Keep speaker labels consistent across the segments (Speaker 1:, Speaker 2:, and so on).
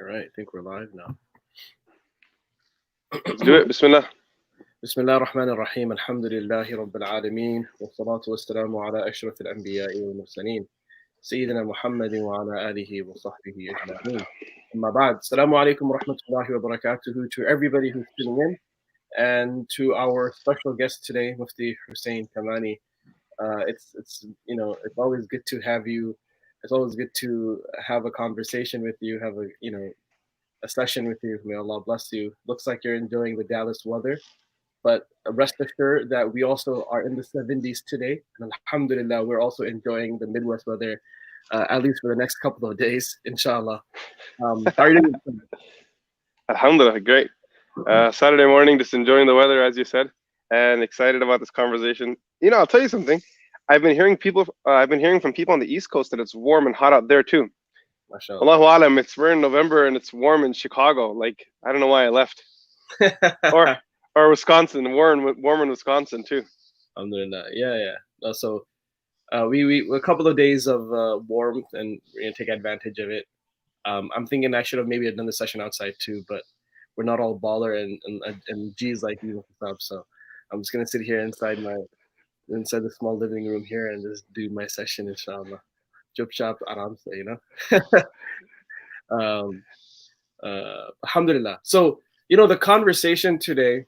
Speaker 1: All right, I think we're live now.
Speaker 2: Let's do it. Bismillah.
Speaker 1: بسم الله الرحمن الرحيم الحمد لله رب العالمين والصلاة والسلام على أشرف الأنبياء والمرسلين سيدنا محمد وعلى آله وصحبه أجمعين. أما بعد, Assalamu alaikum wa rahmatullahi wa barakatuhu to everybody who's tuning in, and to our special guest today, Mufti Hussain Kamani. It's always good to have you. It's always good to have a conversation with you, have a session with you. May Allah bless you. Looks like you're enjoying the Dallas weather, but rest assured that we also are in the 70s today, and alhamdulillah, we're also enjoying the Midwest weather, at least for the next couple of days, inshallah. How are you doing?
Speaker 2: Alhamdulillah, great. Saturday morning, just enjoying the weather, as you said, and excited about this conversation. I'll tell you something. I've been hearing from people on the East Coast that it's warm and hot out there too.
Speaker 1: MashaAllah.
Speaker 2: Allahu alam, we're in November and it's warm in Chicago. Like, I don't know why I left. Or Wisconsin, warm in Wisconsin too.
Speaker 1: Alhamdulillah. Yeah. So we a couple of days of warmth, and we're gonna take advantage of it. I'm thinking I should have maybe done the session outside too, but we're not all baller and G's like you, so I'm just gonna sit here inside the small living room here and just do my session, inshallah. Chup chap aram se, alhamdulillah. So the conversation today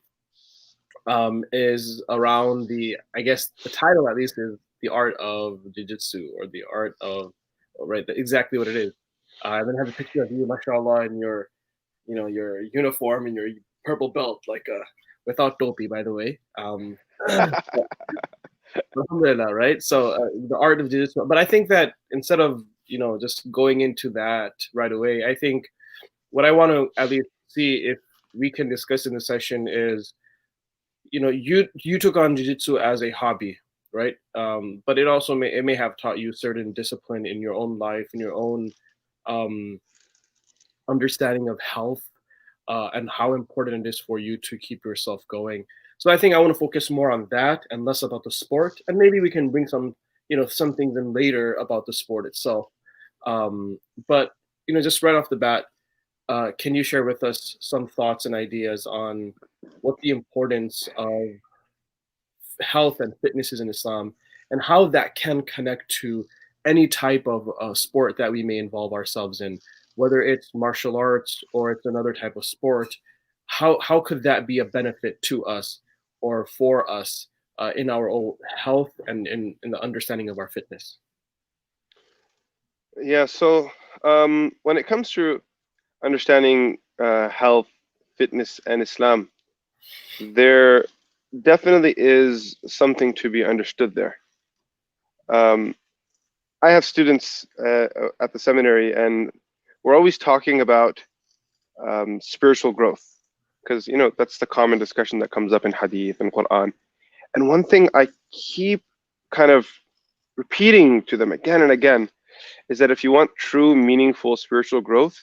Speaker 1: is around the title at least is the art of Jiu Jitsu, or the art of, right, exactly what it is. I even have a picture of you, mashallah, in your uniform and your purple belt, like without dopey, by the way. Alhamdulillah, right? So the art of Jiu Jitsu. But I think that instead of just going into that right away, I think what I want to at least see if we can discuss in the session is, you took on jiu-jitsu as a hobby, right? But it also may have taught you certain discipline in your own life, in your own understanding of health, and how important it is for you to keep yourself going. So I think I want to focus more on that and less about the sport, and maybe we can bring some things in later about the sport itself. But just right off the bat, can you share with us some thoughts and ideas on what the importance of health and fitness is in Islam, and how that can connect to any type of sport that we may involve ourselves in, whether it's martial arts or it's another type of sport? How could that be a benefit to us or for us in our own health and in the understanding of our fitness?
Speaker 2: Yeah, so when it comes to understanding health, fitness, and Islam, there definitely is something to be understood there. I have students at the seminary, and we're always talking about spiritual growth, because that's the common discussion that comes up in Hadith and Quran. And one thing I keep kind of repeating to them again and again is that if you want true, meaningful spiritual growth,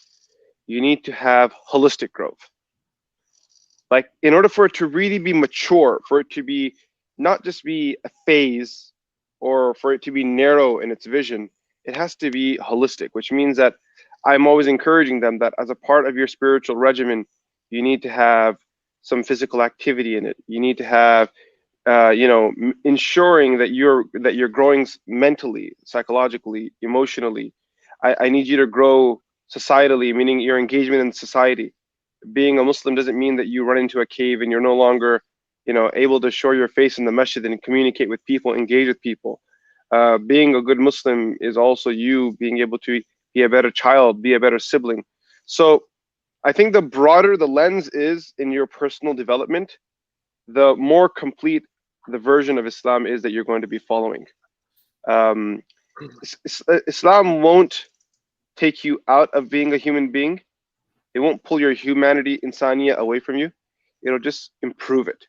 Speaker 2: you need to have holistic growth. Like, in order for it to really be mature, for it to be not just be a phase, or for it to be narrow in its vision, it has to be holistic, which means that I'm always encouraging them that as a part of your spiritual regimen, you need to have some physical activity in it. You need to have, ensuring that you're growing mentally, psychologically, emotionally. I need you to grow societally, meaning your engagement in society. Being a Muslim doesn't mean that you run into a cave and you're no longer, able to show your face in the masjid and communicate with people, engage with people. Being a good Muslim is also you being able to be a better child, be a better sibling. So I think the broader the lens is in your personal development, the more complete the version of Islam is that you're going to be following. Islam won't take you out of being a human being. It won't pull your humanity, insaniya, away from you. It'll just improve it.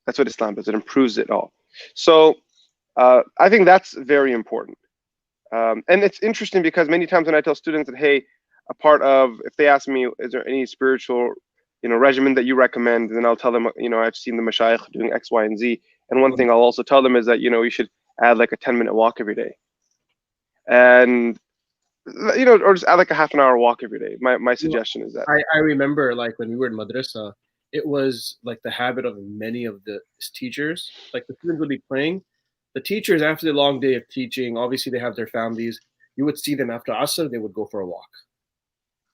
Speaker 2: That's what Islam does. It improves it all. So I think that's very important. And it's interesting because many times when I tell students that, hey, a part of, if they ask me, is there any spiritual, regimen that you recommend? And then I'll tell them, I've seen the mashayikh doing X, Y, and Z. And one thing I'll also tell them is that, you should add like a 10-minute walk every day. And or just add like a half an hour walk every day. My suggestion is that.
Speaker 1: I remember like when we were in madrasa, it was like the habit of many of the teachers, like the students would be playing. The teachers, after the long day of teaching, obviously they have their families. You would see them after Asr, they would go for a walk.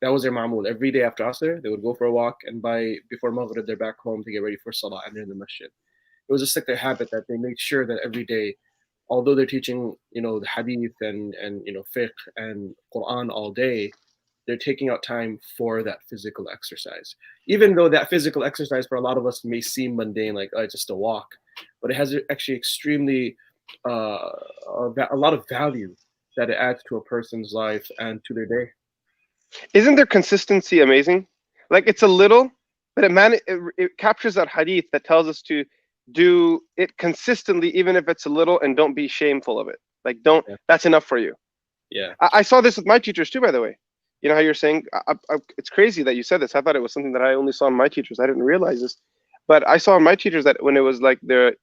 Speaker 1: That was their mamul. Every day after Asr, they would go for a walk, and before Maghrib, they're back home to get ready for Salah and they're in the masjid. It was just like their habit that they made sure that every day, although they're teaching, the hadith and fiqh and Quran all day, they're taking out time for that physical exercise. Even though that physical exercise for a lot of us may seem mundane, like, oh, it's just a walk, but it has actually extremely a lot of value that it adds to a person's life and to their day.
Speaker 2: Isn't their consistency amazing? Like it's a little, but it captures that hadith that tells us to do it consistently, even if it's a little, and don't be shameful of it. Like don't.
Speaker 1: Yeah.
Speaker 2: That's enough for you.
Speaker 1: Yeah.
Speaker 2: I saw this with my teachers too, by the way. You know how you're saying, it's crazy that you said this. I thought it was something that I only saw in my teachers. I didn't realize this, but I saw in my teachers that when it was like when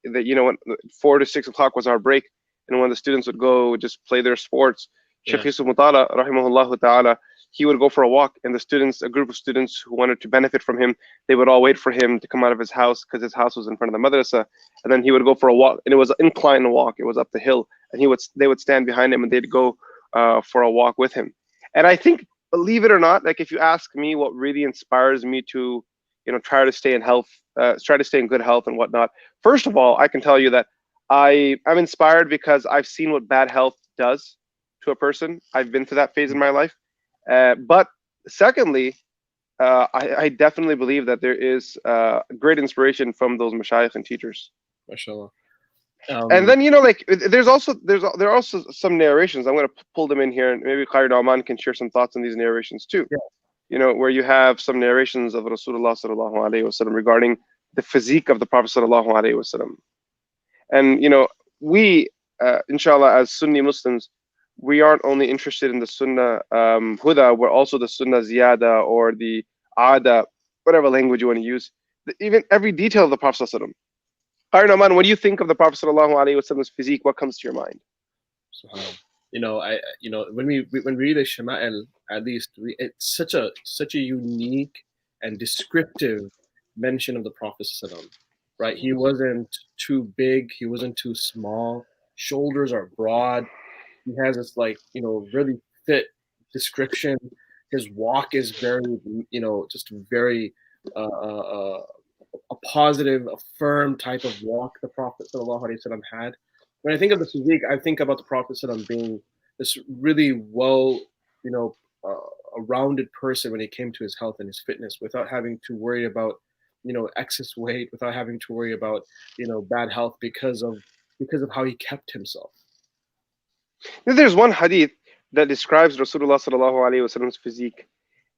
Speaker 2: 4 to 6 o'clock was our break, and when the students would go just play their sports, Shaykh Yusuf Mutala, rahimahullah ta'ala, he would go for a walk, and a group of students who wanted to benefit from him, they would all wait for him to come out of his house because his house was in front of the madrasa, and then he would go for a walk, and it was an incline walk. It was up the hill, and they would stand behind him, and they'd go for a walk with him. And I think, believe it or not, like if you ask me what really inspires me to, try to stay in health, try to stay in good health and whatnot. First of all, I can tell you that I'm inspired because I've seen what bad health does to a person. I've been through that phase in my life. But secondly, I definitely believe that there is great inspiration from those mashayikh and teachers.
Speaker 1: MashaAllah.
Speaker 2: And then like there are also some narrations. I'm going to pull them in here, and maybe Shaykh Noman can share some thoughts on these narrations too.
Speaker 1: Yeah.
Speaker 2: Where you have some narrations of Rasulullah sallallahu alaihi wasallam regarding the physique of the Prophet sallallahu alaihi wasallam. And we, inshallah, as Sunni Muslims, we aren't only interested in the Sunnah Huda, we're also the Sunnah Ziyada or the Ada, whatever language you want to use, even every detail of the Prophet sallallahu alaihi wasallam. Shaykh Noman, when you think of the Prophet sallallahu alaihi wasallam's physique, what comes to your mind?
Speaker 1: When we read the Shama'il, at least it's such a unique and descriptive mention of the Prophet sallallahu, right? He wasn't too big, he wasn't too small. Shoulders are broad. He has this really fit description. His walk is very just very a positive, a firm type of walk the Prophet ﷺ had. When I think of the physique, I think about the Prophet ﷺ being this really well, a rounded person when it came to his health and his fitness, without having to worry about, excess weight, without having to worry about, bad health because of how he kept himself.
Speaker 2: There's one hadith that describes Rasulullah sallallahu alaihi wasallam's physique,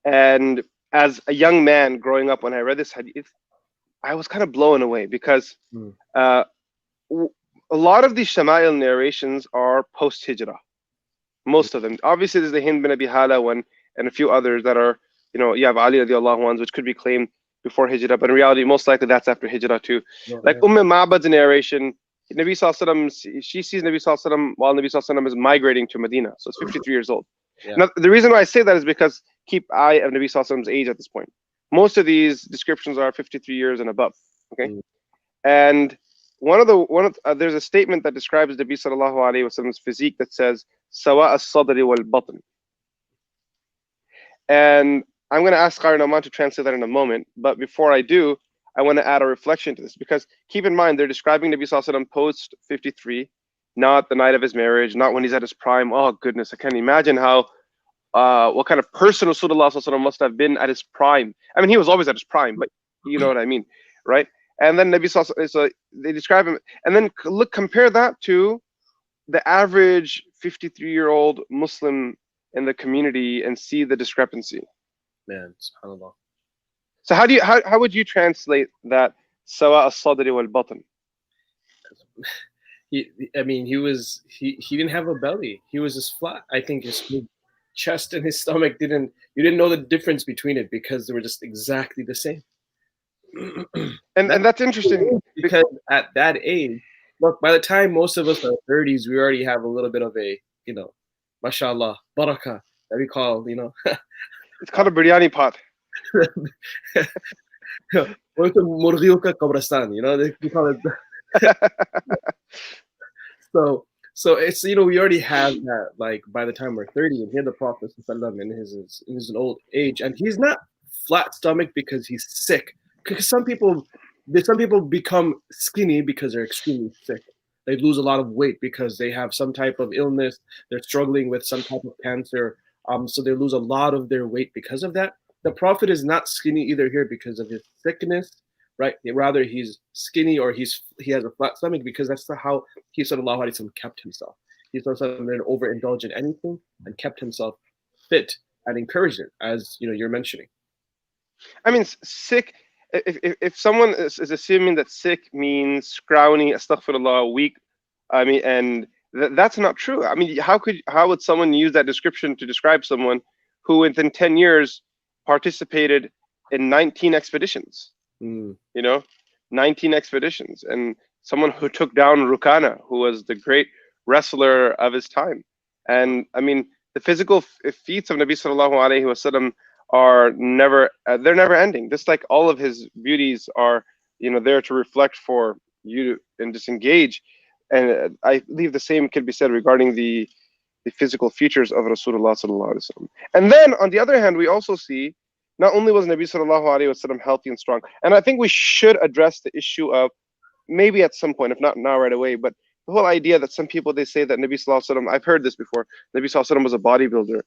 Speaker 2: and as a young man growing up, when I read this hadith, I was kind of blown away because a lot of these Shama'il narrations are post-Hijrah. Most of them. Obviously, there's the Hind bin Abi Hala one and a few others that are, you have Ali radiallahu anhu, which could be claimed before Hijrah, but in reality, most likely that's after Hijrah too. Like Ma'bad's narration, Nabi Sallallahu Alaihi Wasallam, she sees Nabi Sallallahu Alaihi Wasallam while Nabi Sallallahu Alaihi Wasallam is migrating to Medina. So it's 53 years old.
Speaker 1: Yeah.
Speaker 2: Now, the reason why I say that is because keep eye of Nabi Sallallahu Alaihi Wasallam's age at this point. Most of these descriptions are 53 years and above. Okay, and there's a statement that describes Nabi Sallallahu Alaihi Wasallam's physique that says "Sawa as-sadri wal-batn," and I'm going to ask Shaykh Noman to translate that in a moment. But before I do, I want to add a reflection to this, because keep in mind they're describing Nabi Sallallahu Alaihi Wasallam post 53, not the night of his marriage, not when he's at his prime. Oh goodness, I can't imagine how. What kind of person Rasulullah Sallallahu Alaihi Wasallam must have been at his prime. I mean, he was always at his prime, but you know what I mean, right? And then Nabi Sallallahu Alaihi Wasallam, they describe him, and then compare that to the average 53-year-old Muslim in the community and see the discrepancy.
Speaker 1: Man, subhanAllah.
Speaker 2: So how would you translate that sawa as-sadri wal-batn?
Speaker 1: He didn't have a belly. He was just flat. I think his chest and his stomach you didn't know the difference between it, because they were just exactly the same.
Speaker 2: and that's interesting,
Speaker 1: because at that age, look, by the time most of us are 30s, we already have a little bit of a, mashallah, barakah, that we call,
Speaker 2: It's called a biryani pot.
Speaker 1: they call it. So it's, we already have that, like, by the time we're 30, and here the Prophet ﷺ in his old age, and he's not flat stomach because he's sick. Because some people become skinny because they're extremely sick. They lose a lot of weight because they have some type of illness. They're struggling with some type of cancer. So they lose a lot of their weight because of that. The Prophet is not skinny either here because of his sickness, right? Rather, he's skinny, or he has a flat stomach because that's how he sallallahu alaihi wasallam kept himself. He sallallahu didn't overindulge in anything and kept himself fit and encouraged it, as you're mentioning.
Speaker 2: I mean, sick. If someone is assuming that sick means scrawny, astaghfirullah, weak, I mean, and that's not true. I mean, how would someone use that description to describe someone who within 10 years participated in 19 expeditions? 19 expeditions, and someone who took down Rukana, who was the great wrestler of his time. And I mean, the physical feats of Nabi sallallahu alaihi wasallam are they're never ending. Just like all of his beauties are, there to reflect for you and disengage. And I believe the same could be said regarding the physical features of Rasulullah sallallahu alaihi wasallam. And then on the other hand, we also see not only was Nabi sallallahu alaihi wasallam healthy and strong, and I think we should address the issue of, maybe at some point, if not now right away, but the whole idea that some people, they say that Nabi sallallahu alaihi wasallam, I've heard this before, Nabi sallallahu alaihi wasallam was a bodybuilder.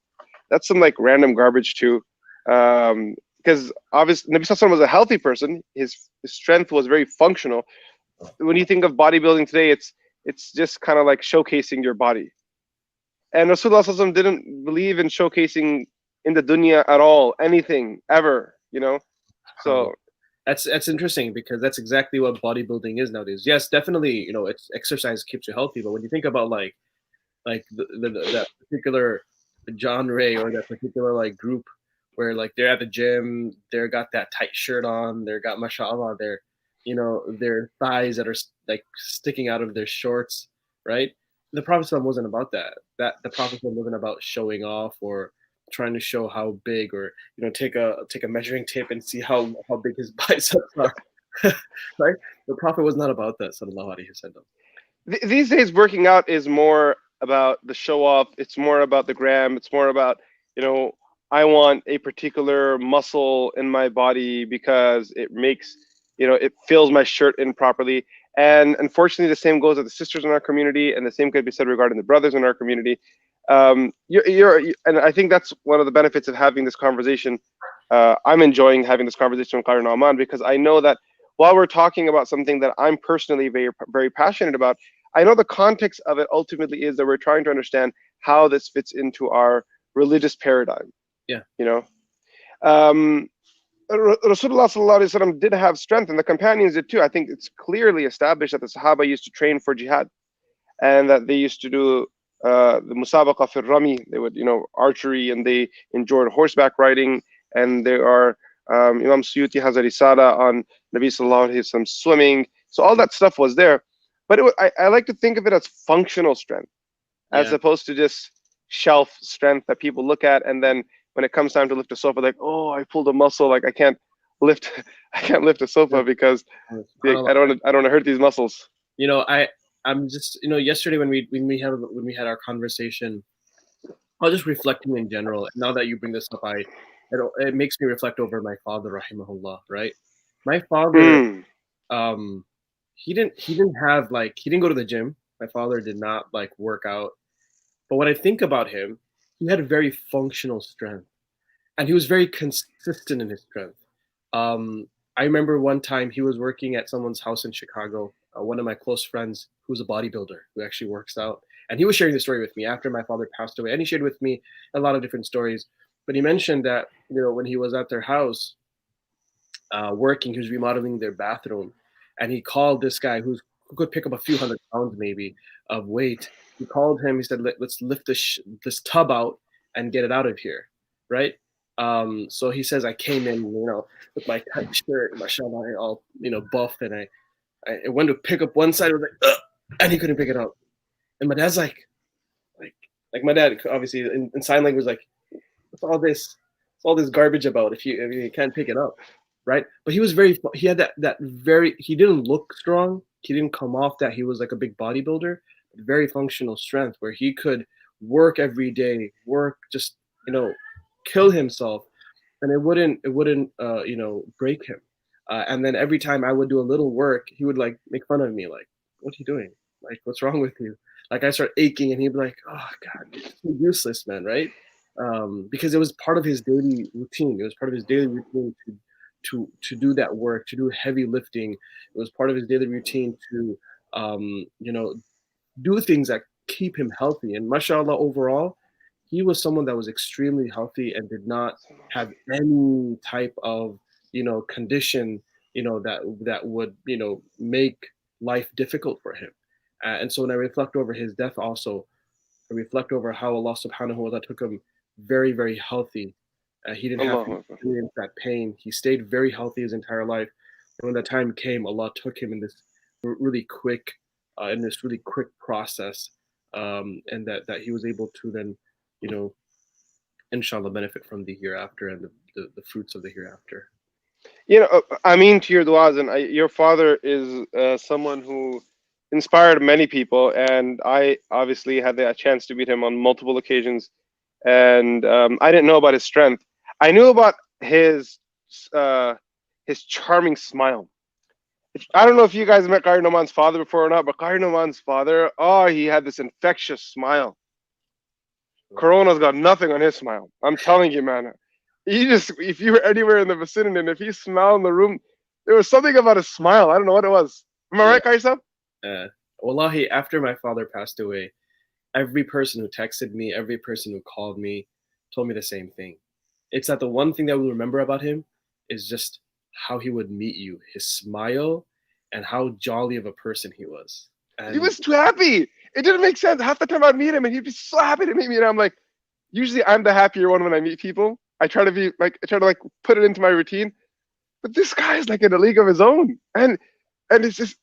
Speaker 2: That's some like random garbage too. Because obviously Nabi sallallahu alaihi wasallam was a healthy person. His strength was very functional. When you think of bodybuilding today, it's just kind of like showcasing your body. And Rasulullah sallallahu alaihi wasallam didn't believe in showcasing in the dunya at all, anything, ever, So
Speaker 1: that's interesting, because that's exactly what bodybuilding is nowadays. Yes, definitely, it's exercise keeps you healthy, but when you think about like that particular genre, or that particular like group where like they're at the gym, they're got that tight shirt on, they're got mashallah, their thighs that are like sticking out of their shorts, right? The Prophet wasn't about that. The Prophet wasn't about showing off or trying to show how big, or take a measuring tape and see how big his biceps are. Right? The Prophet was not about that, sallallahu alaihi wasallam.
Speaker 2: These days, working out is more about the show off. It's more about the gram. It's more about, I want a particular muscle in my body because it makes, it fills my shirt in properly. And unfortunately, the same goes with the sisters in our community, and the same could be said regarding the brothers in our community. And I think that's one of the benefits of having this conversation. I'm enjoying having this conversation with Shaykh Noman, because I know that while we're talking about something that I'm personally very, very passionate about, I know the context of it ultimately is that we're trying to understand how this fits into our religious paradigm.
Speaker 1: Yeah.
Speaker 2: Rasulullah sallallahu alaihi wasallam did have strength, and the companions did too. I think it's clearly established that the Sahaba used to train for jihad, and that they used to do the musabaqa fil rami. They would, archery, and they enjoyed horseback riding. And there are Imam Suyuti has a risala on Nabi sallallahu alaihi wasallam swimming. So all that stuff was there, but I like to think of it as functional strength, as opposed to just shelf strength that people look at, and then when it comes time to lift a sofa, like, oh, I pulled a muscle, like I can't lift a sofa because I don't want to hurt these muscles.
Speaker 1: I'm just, yesterday when we had our conversation, I was just reflecting in general. Now that you bring this up, it makes me reflect over my father, rahimahullah, right? My father, he didn't go to the gym. My father did not like work out. But when I think about him, he had a very functional strength, and he was very consistent in his strength. I remember one time he was working at someone's house in Chicago. One of my close friends, who's a bodybuilder, who actually works out, and he was sharing the story with me after my father passed away, and he shared with me a lot of different stories. But he mentioned that when he was at their house working, he was remodeling their bathroom, and he called this guy who could pick up a few hundred pounds maybe of weight. He called him. He said, "Let's lift this tub out and get it out of here," right? So he says, I came in, with my tight shirt, mashallah, all buff, and I went to pick up one side, it was like, ugh, and he couldn't pick it up. And my dad's like my dad obviously in sign language was like, what's all this garbage about if you can't pick it up, right? But he was he had that very, he didn't look strong. He didn't come off that he was like a big bodybuilder, but very functional strength where he could work every day, work just, kill himself, and it wouldn't break him. And then every time I would do a little work, he would like make fun of me, like, "What are you doing? Like, what's wrong with you?" Like I start aching, and he'd be like, "Oh God, you're so useless, man!" Right? Because it was part of his daily routine. It was part of his daily routine to do that work, to do heavy lifting. It was part of his daily routine to um, you know do things that keep him healthy. And mashallah, overall, he was someone that was extremely healthy and did not have any type of condition that would make life difficult for him. And so when I reflect over his death, also I reflect over how Allah Subhanahu wa Taala took him very, very healthy. He didn't have to
Speaker 2: Allahu Akbar.
Speaker 1: experience that pain. He stayed very healthy his entire life. And when that time came, Allah took him in this really quick, process, and that he was able to then, you know, inshallah, benefit from the hereafter and the fruits of the hereafter.
Speaker 2: I mean, to your du'as, and your father is someone who inspired many people, and I obviously had the chance to meet him on multiple occasions, and I didn't know about his strength. I knew about his charming smile. I don't know if you guys met Qari Noman's father before or not, but Qari Noman's father, oh, he had this infectious smile. Corona's got nothing on his smile. I'm telling you, man. If you were anywhere in the vicinity and if he smiled in the room, there was something about his smile. I don't know what it was. Am I right, Kaisa?
Speaker 1: Wallahi, after my father passed away, every person who texted me, every person who called me, told me the same thing. It's that the one thing that we remember about him is just how he would meet you, his smile, and how jolly of a person he was. And
Speaker 2: he was too happy. It didn't make sense. Half the time I'd meet him and he'd be so happy to meet me, and I'm like, usually I'm the happier one when I meet people. I try to put it into my routine, but this guy is like in a league of his own, and it's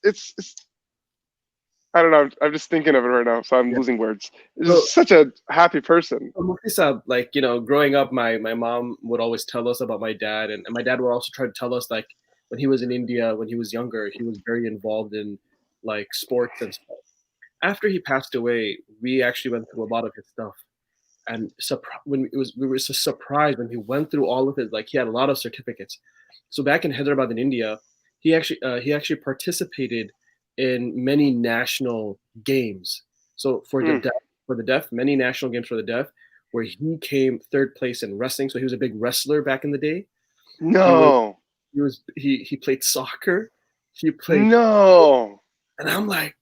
Speaker 2: I don't know. I'm just thinking of it right now, so I'm losing words. He's such a happy person.
Speaker 1: Mufti Sahab, like, growing up, my mom would always tell us about my dad, and my dad would also try to tell us, like, when he was in India, when he was younger, he was very involved in like sports and stuff. After he passed away, we actually went through a lot of his stuff, and we were so surprised when he went through all of it. Like, he had a lot of certificates. So back in Hyderabad in India, he actually participated in many national games. So for the deaf, many national games for the deaf, where he came third place in wrestling. So he was a big wrestler back in the day.
Speaker 2: No.
Speaker 1: He played soccer. He played and I'm like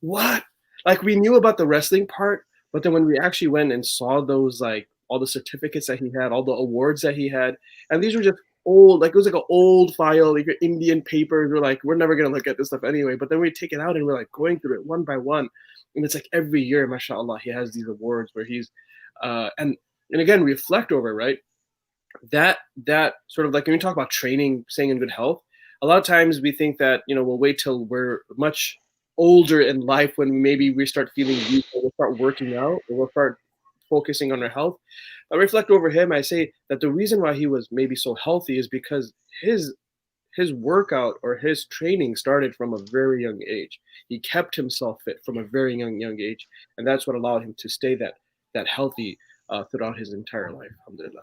Speaker 1: what? Like, we knew about the wrestling part, but then when we actually went and saw those, like, all the certificates that he had, all the awards that he had, and these were just old, like, it was like an old file, like Indian papers. We're like, we're never gonna look at this stuff anyway. But then we take it out and we're like going through it one by one, and it's like every year, mashallah, he has these awards where he's and again, reflect over it, right? That sort of, like, when we talk about training, staying in good health, a lot of times we think that we'll wait till we're much older in life when maybe we start feeling weak, or we'll start working out, or we'll start focusing on our health. I reflect over him. I say that the reason why he was maybe so healthy is because his workout or his training started from a very young age. He kept himself fit from a very young age, and that's what allowed him to stay that healthy throughout his entire life. Alhamdulillah.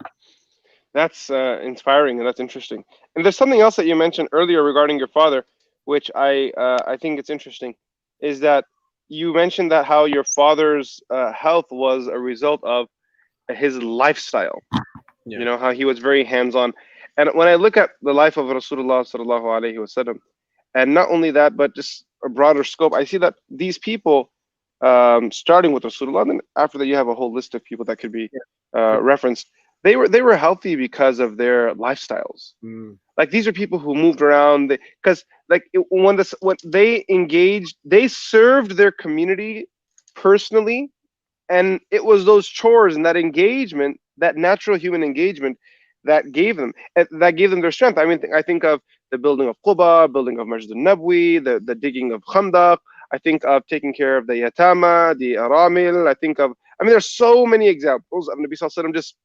Speaker 2: That's inspiring, and that's interesting. And there's something else that you mentioned earlier regarding your father, which I think it's interesting, is that you mentioned that how your father's health was a result of his lifestyle.
Speaker 1: Yeah.
Speaker 2: How he was very hands-on. And when I look at the life of Rasulullah sallallahu alaihi wasallam, and not only that, but just a broader scope, I see that these people, starting with Rasulullah, and then after that you have a whole list of people that could be referenced. They were healthy because of their lifestyles. Like, these are people who moved around, because when they engaged, they served their community personally, and it was those chores and that engagement, that natural human engagement, that gave them their strength. I mean, I think of the building of Quba, building of Masjid al-Nabwi, the digging of Khandaq. I think of taking care of the yatama, the aramil. I think of I mean, there's so many examples of Nabi Sallallahu Alaihi Wasallam just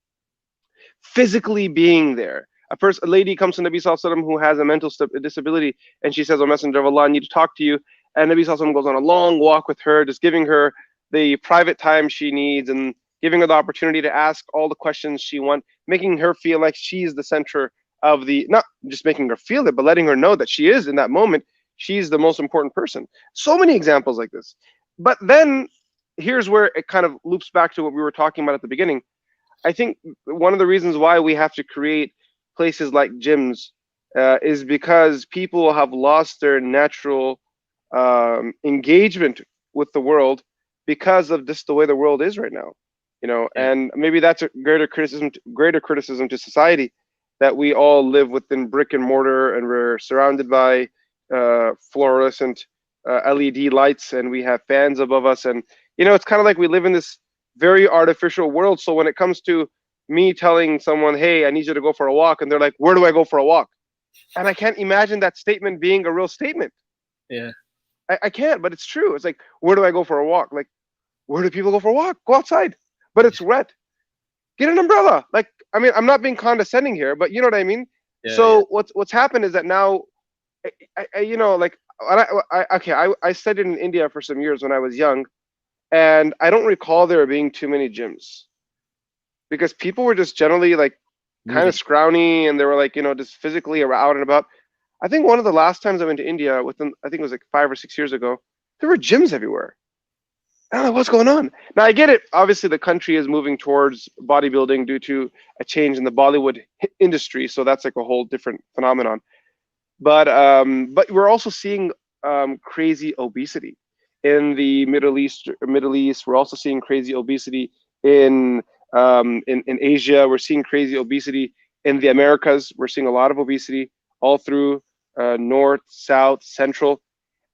Speaker 2: physically being there. A lady comes to Nabi Sallallahu Alaihi Wasallam who has a mental disability, and she says, "O Messenger of Allah, I need to talk to you." And Nabi Sallallahu Alaihi Wasallam goes on a long walk with her, just giving her the private time she needs and giving her the opportunity to ask all the questions she wants, making her feel like she's the center of the, not just making her feel it, but letting her know that she is in that moment, she's the most important person. So many examples like this. But then here's where it kind of loops back to what we were talking about at the beginning. I think one of the reasons why we have to create places like gyms is because people have lost their natural engagement with the world because of just the way the world is right now, you know.
Speaker 1: Yeah.
Speaker 2: And maybe that's a greater criticism to society, that we all live within brick and mortar and we're surrounded by fluorescent LED lights and we have fans above us, and you know, it's kind of like we live in this very artificial world. So when it comes to me telling someone, "Hey, I need you to go for a walk," and they're like, "Where do I go for a walk?" And I can't imagine that statement being a real statement.
Speaker 1: Yeah.
Speaker 2: I can't, but it's true. It's like, where do I go for a walk? Like, where do people go for a walk? Go outside. But it's wet. Get an umbrella. Like, I mean, I'm not being condescending here, but you know what I mean?
Speaker 1: Yeah.
Speaker 2: So what's happened is that now, you know, like, I studied in India for some years when I was young, and I don't recall there being too many gyms because people were just generally like kind of scrawny, and they were like, you know, just physically out and about. I think one of the last times I went to India, I think it was like 5 or 6 years ago, there were gyms everywhere. I don't know what's going on. Now I get it. Obviously, the country is moving towards bodybuilding due to a change in the Bollywood industry, so that's like a whole different phenomenon. But we're also seeing crazy obesity in the Middle East. We're also seeing crazy obesity in Asia. We're seeing crazy obesity in the Americas. We're seeing a lot of obesity all through North, South, Central,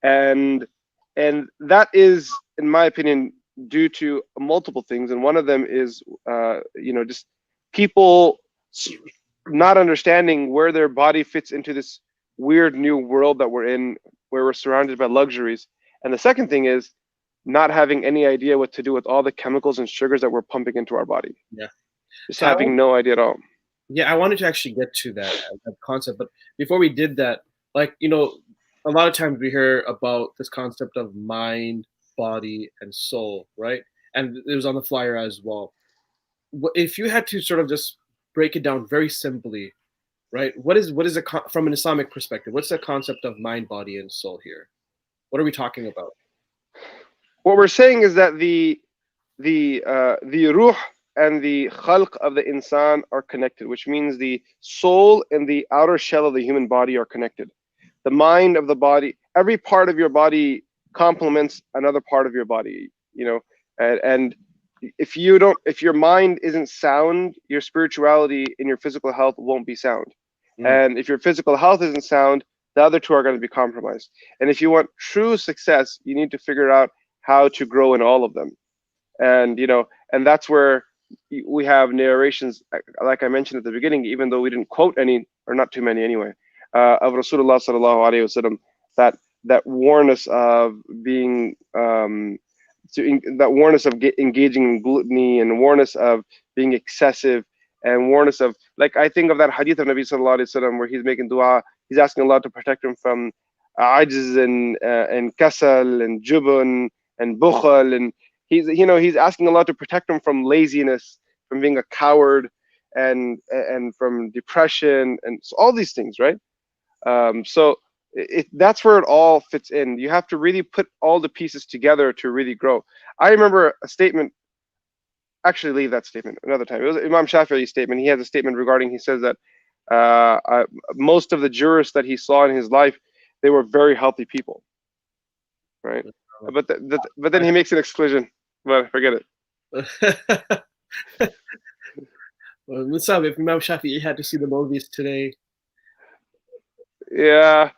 Speaker 2: and that is, in my opinion, due to multiple things. And one of them is, you know, just people not understanding where their body fits into this weird new world that we're in, where we're surrounded by luxuries. And the second thing is not having any idea what to do with all the chemicals and sugars that we're pumping into our body.
Speaker 1: Yeah.
Speaker 2: Just having no idea at all.
Speaker 1: Yeah, I wanted to actually get to that concept, but before we did that, like, you know, a lot of times we hear about this concept of mind, body, and soul, right? And it was on the flyer as well. If you had to sort of just break it down very simply, right? What is from an Islamic perspective? What's the concept of mind, body, and soul here? What are we talking about?
Speaker 2: What we're saying is that the ruh and the khalq of the insan are connected, which means the soul and the outer shell of the human body are connected. The mind of the body, every part of your body complements another part of your body, you know, and if your mind isn't sound, your spirituality and your physical health won't be sound. And if your physical health isn't sound, the other two are going to be compromised. And if you want true success, you need to figure out how to grow in all of them. And, you know, and that's where we have narrations, like I mentioned at the beginning, even though we didn't quote any, or not too many anyway, of Rasulullah sallallahu alaihi wasallam, that warn us of being that warn us of engaging in gluttony, and warn us of being excessive, and warn us of, like, I think of that hadith of Nabi sallallahu alaihi wasallam where he's making dua, he's asking Allah to protect him from ajz and kasal and jubun and bukhal, and he's asking Allah to protect him from laziness, from being a coward, and from depression, and so all these things, right? So that's where it all fits in. You have to really put all the pieces together to really grow. I remember a statement. Actually, leave that statement another time. It was Imam Shafi'i's statement. He has a statement regarding. He says that most of the jurists that he saw in his life, they were very healthy people, right? But then he makes an exclusion. But forget it.
Speaker 1: Well, what's up? If Imam Shafi'i had to see the movies today.
Speaker 2: Yeah,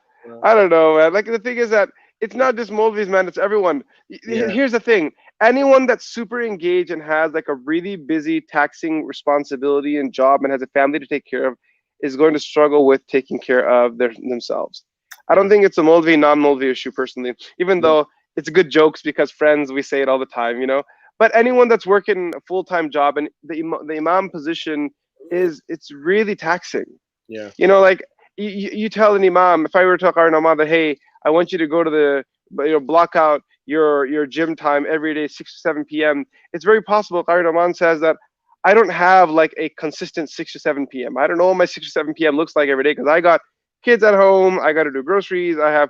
Speaker 2: I don't know, man. Like, the thing is that it's not just movies, man. It's everyone.
Speaker 1: Yeah.
Speaker 2: Here's the thing. Anyone that's super engaged and has like a really busy, taxing responsibility and job and has a family to take care of is going to struggle with taking care of themselves. I don't think it's a Molvi, non-Molvi issue personally, even though it's good jokes because friends, we say it all the time, you know. But anyone that's working a full-time job, and the imam position it's really taxing.
Speaker 1: Yeah.
Speaker 2: You know, like you tell an imam, if I were to tell Qari Naman that, hey, I want you to go to block out your gym time every day, 6 to 7 p.m. It's very possible Qari Naman says that I don't have like a consistent 6 to 7 p.m. I don't know what my 6 to 7 p.m. looks like every day because I got kids at home. I got to do groceries. I have,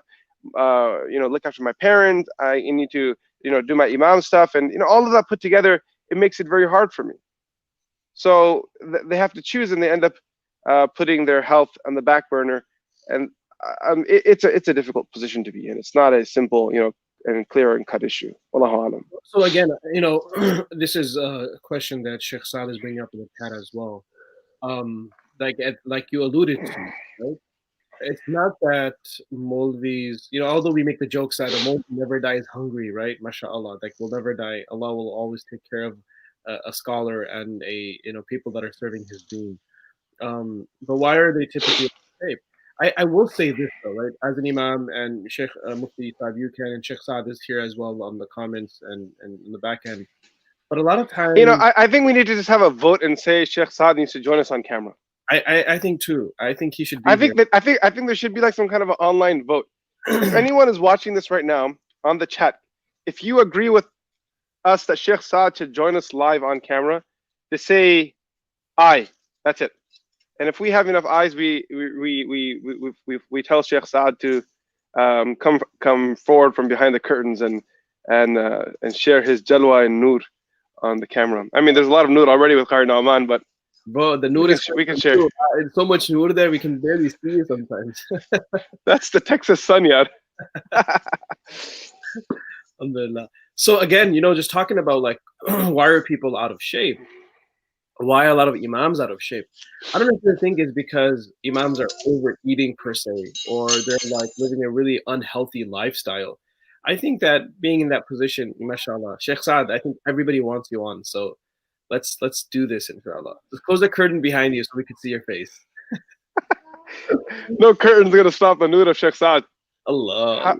Speaker 2: look after my parents. I need to, do my imam stuff. And, all of that put together, it makes it very hard for me. So they have to choose, and they end up putting their health on the back burner. And it's a difficult position to be in. It's not a simple, and clear and cut issue. Wallahu alam.
Speaker 1: So again, this is a question that Sheikh Saad is bringing up in the chat as well. Like you alluded to, right? It's not that Molvis, although we make the jokes that a Molvi never dies hungry, right? MashaAllah, like will never die. Allah will always take care of a scholar and people that are serving his deen. But why are they typically safe? I will say this though, right? As an imam, and Sheikh Mufti Saad, you can, and Sheikh Saad is here as well on the comments and in the back end. But a lot of times,
Speaker 2: I think we need to just have a vote and say Sheikh Saad needs to join us on camera.
Speaker 1: I think too. I think he should be.
Speaker 2: I think there should be like some kind of an online vote. If anyone is watching this right now on the chat, if you agree with us that Sheikh Saad should join us live on camera, just say aye. That's it. And if we have enough eyes, we tell Sheikh Saad to come forward from behind the curtains and share his jalwa and nur on the camera. I mean, there's a lot of nur already with Qari Naman, but
Speaker 1: bro, the nur
Speaker 2: we can share.
Speaker 1: It's so much nur there we can barely see it sometimes.
Speaker 2: That's the Texas sun, yard.
Speaker 1: Alhamdulillah. So again, just talking about like why are people out of shape? Why are a lot of imams out of shape? I don't know if the thing is because imams are overeating per se, or they're like living a really unhealthy lifestyle. I think that being in that position, mashallah, Sheikh Saad, I think everybody wants you on. So let's do this, inshallah. Just close the curtain behind you so we can see your face.
Speaker 2: No curtain's gonna stop the nur of Sheikh Saad.
Speaker 1: Allah.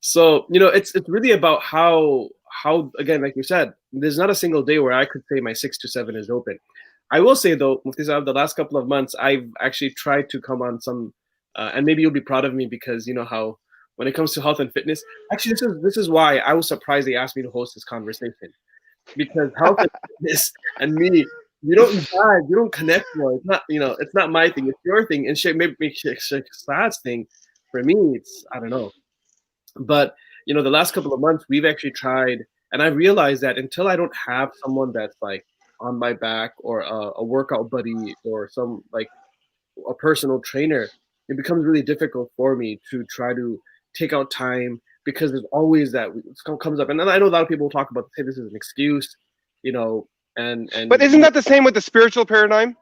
Speaker 1: So it's really about how again, like you said, there's not a single day where I could say my 6 to 7 is open. I will say though, Mufti Saab, the last couple of months I've actually tried to come on some, and maybe you'll be proud of me because how when it comes to health and fitness, actually this is why I was surprised they asked me to host this conversation, because health and fitness and me, you don't connect more. It's not it's not my thing, it's your thing, and maybe Sheikh Saad's thing. For me, it's I don't know, but the last couple of months we've actually tried, and I realized that until I don't have someone that's like on my back, or a workout buddy, or some like a personal trainer, it becomes really difficult for me to try to take out time, because there's always that comes up. And then I know a lot of people talk about, hey, this is an excuse, and
Speaker 2: but isn't that the same with the spiritual paradigm?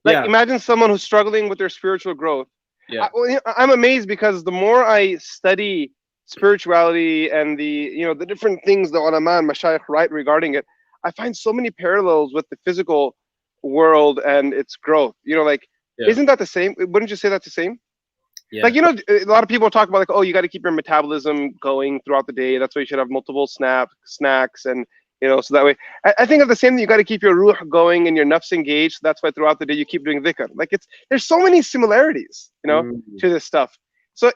Speaker 2: Like,
Speaker 1: yeah.
Speaker 2: Imagine someone who's struggling with their spiritual growth.
Speaker 1: Yeah.
Speaker 2: I'm amazed, because the more I study spirituality and the different things the ulama and mashayikh write regarding it, I find so many parallels with the physical world and its growth. Isn't that the same? Wouldn't you say that's the same?
Speaker 1: Yeah.
Speaker 2: Like, a lot of people talk about like, oh, you got to keep your metabolism going throughout the day. That's why you should have multiple snacks, and so that way. I think of the same thing. You got to keep your ruh going and your nafs engaged. So that's why throughout the day you keep doing dhikr. Like, there's so many similarities, to this stuff. So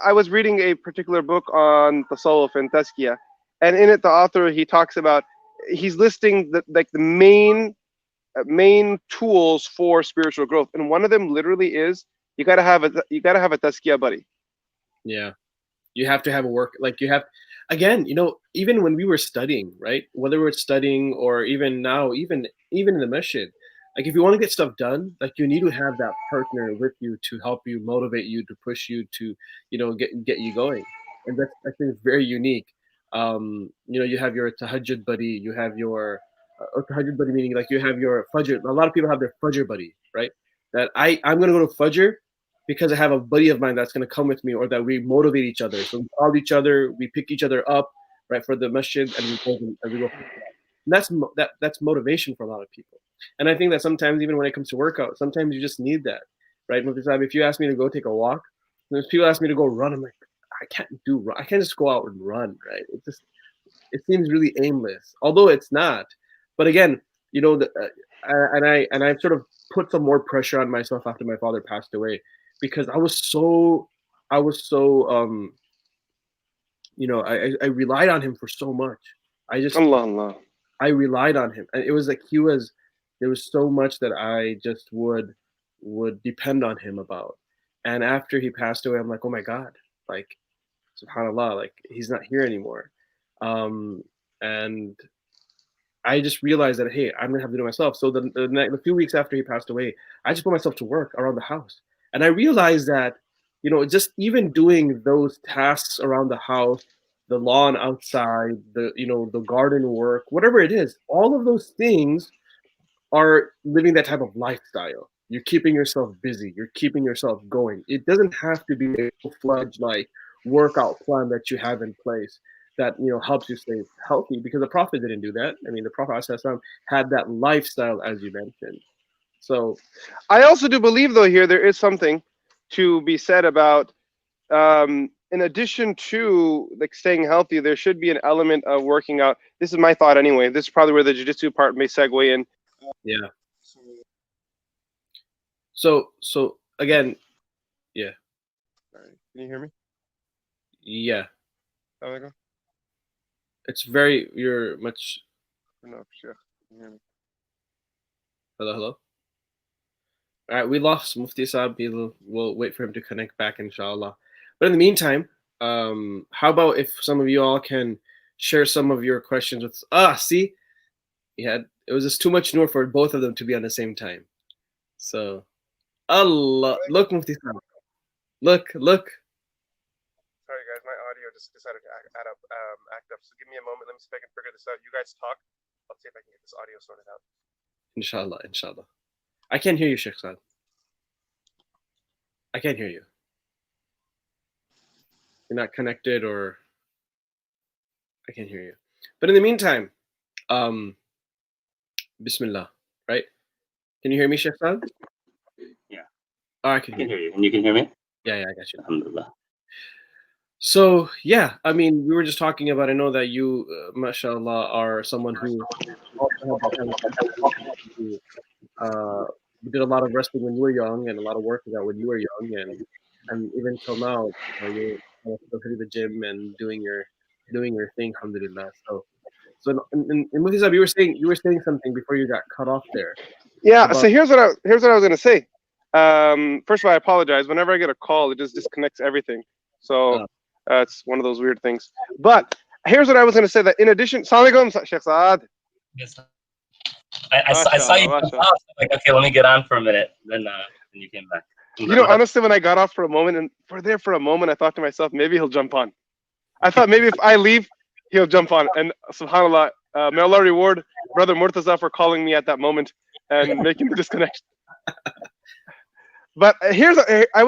Speaker 2: I was reading a particular book on tasawwuf and tazkiyah, and in it the author, he talks about, he's listing the main tools for spiritual growth, and one of them literally is you gotta have a tazkiyah buddy.
Speaker 1: Yeah, you have to have a work, like you have, again, even when we were studying, right? Whether we're studying or even now, even in the masjid, like if you want to get stuff done, like you need to have that partner with you to help you, motivate you, to push you, to get you going. And that's, I think, very unique. You have your tahajjud buddy, you have your tahajjud buddy, meaning like you have your fajr. A lot of people have their fajr buddy, right? That I'm gonna go to fajr because I have a buddy of mine that's gonna come with me, or that we motivate each other. So we call each other, we pick each other up, right, for the masjid, and we go. And that's motivation for a lot of people. And I think that sometimes, even when it comes to workout, sometimes you just need that, right? If you ask me to go take a walk, if people ask me to go run, I'm like, I can't just go out and run, right? It's just, it seems really aimless, although it's not. But again, you know, and I sort of put some more pressure on myself after my father passed away, because I was so you know, I relied on him for so much. I just
Speaker 2: Allah, Allah.
Speaker 1: I relied on him, and it was like he was. There was so much that I just would depend on him about. And after he passed away, I'm like, oh my God, like subhanallah, like he's not here anymore. Um, and I just realized that, hey, I'm gonna have to do it myself. So the few weeks after he passed away, I just put myself to work around the house, and I realized that, you know, just even doing those tasks around the house, the lawn outside, the you know the garden work, whatever it is, all of those things are living that type of lifestyle. You're keeping yourself busy. You're keeping yourself going. It doesn't have to be a full-fledged like workout plan that you have in place that helps you stay healthy, because the Prophet didn't do that. I mean, the Prophet ﷺ had that lifestyle, as you mentioned. So
Speaker 2: I also do believe, though, here there is something to be said about, in addition to like staying healthy, there should be an element of working out. This is my thought anyway. This is probably where the jiu-jitsu part may segue in.
Speaker 1: yeah. So again, yeah,
Speaker 2: Sorry, can you hear me?
Speaker 1: yeah.
Speaker 2: How I go?
Speaker 1: It's very you're much.
Speaker 2: No, sure. Can you hear me?
Speaker 1: Hello, hello. All right, we lost Mufti Saab. We'll wait for him to connect back, inshallah. But in the meantime, how about if some of you all can share some of your questions with? See, it was just too much nur for both of them to be on the same time. So, Allah, look, Mufti Saab, look.
Speaker 2: Sorry, guys, my audio just decided to act up. So give me a moment. Let me see if I can figure this out. You guys talk. I'll see if I can get this audio sorted out.
Speaker 1: Inshallah, inshallah. I can't hear you, Sheikh Saad. I can't hear you. You're not connected, or I can't hear you. But in the meantime, Bismillah, right? Can you hear me, Sheikh Saad?
Speaker 3: Yeah.
Speaker 1: Oh, I
Speaker 3: I
Speaker 1: can
Speaker 3: can
Speaker 1: hear
Speaker 3: hear you. And you can hear me?
Speaker 1: you. Yeah, I got you.
Speaker 3: Alhamdulillah.
Speaker 1: So yeah, I mean, we were just talking about. I know that you, mashallah, are someone who also had that kind of. You did a lot of wrestling when you were young, and a lot of working out when you were young, and even till now, you're still hitting the gym and doing your thing, alhamdulillah. So in Mufti Sahib, you were saying something before you got cut off there.
Speaker 2: Yeah.
Speaker 1: About,
Speaker 2: So here's what I was going to say. First of all, I apologize. Whenever I get a call, it just disconnects everything. So it's one of those weird things. But here's what I was going to say. That in addition, Assalamu alaikum, Sheikh Saad.
Speaker 3: Yes. I saw you jump off. Like, okay, let me get on for a minute. Then you came back.
Speaker 2: You know, honestly, when I got off for a moment, I thought to myself, maybe he'll jump on. I thought maybe if I leave, he'll jump on. And subhanAllah, may Allah reward Brother Murtaza for calling me at that moment and making the disconnection. But Qari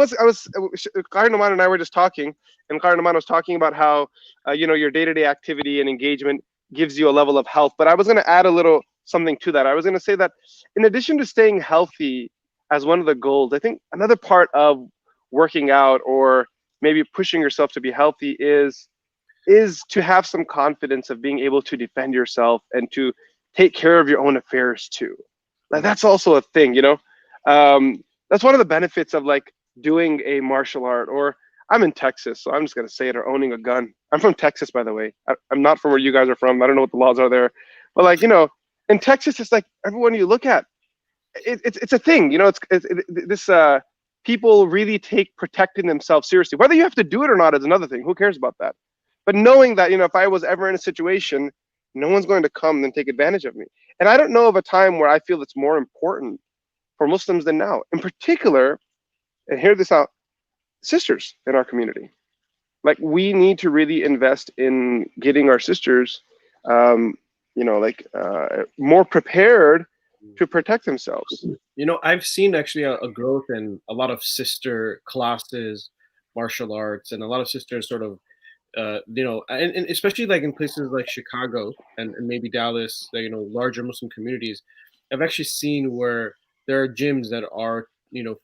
Speaker 2: Noman and I were just talking, and Qari Noman was talking about how, your day-to-day activity and engagement gives you a level of health. But I was going to add a little something to that. I was going to say that in addition to staying healthy as one of the goals, I think another part of working out or maybe pushing yourself to be healthy is to have some confidence of being able to defend yourself and to take care of your own affairs too. Like that's also a thing, that's one of the benefits of like doing a martial art. Or I'm in Texas, so I'm just gonna say it, or owning a gun. I'm from Texas, by the way. I'm not from where you guys are from. I don't know what the laws are there, but like, in Texas, it's like everyone you look at, it's a thing, people really take protecting themselves seriously. Whether you have to do it or not is another thing. Who cares about that? But knowing that, if I was ever in a situation, no one's going to come and take advantage of me. And I don't know of a time where I feel it's more important for Muslims than now. In particular, and hear this out, sisters in our community. Like we need to really invest in getting our sisters, more prepared to protect themselves.
Speaker 1: I've seen actually a growth in a lot of sister classes, martial arts, and a lot of sisters sort of, and especially like in places like Chicago and maybe Dallas, larger Muslim communities. I've actually seen where there are gyms that are,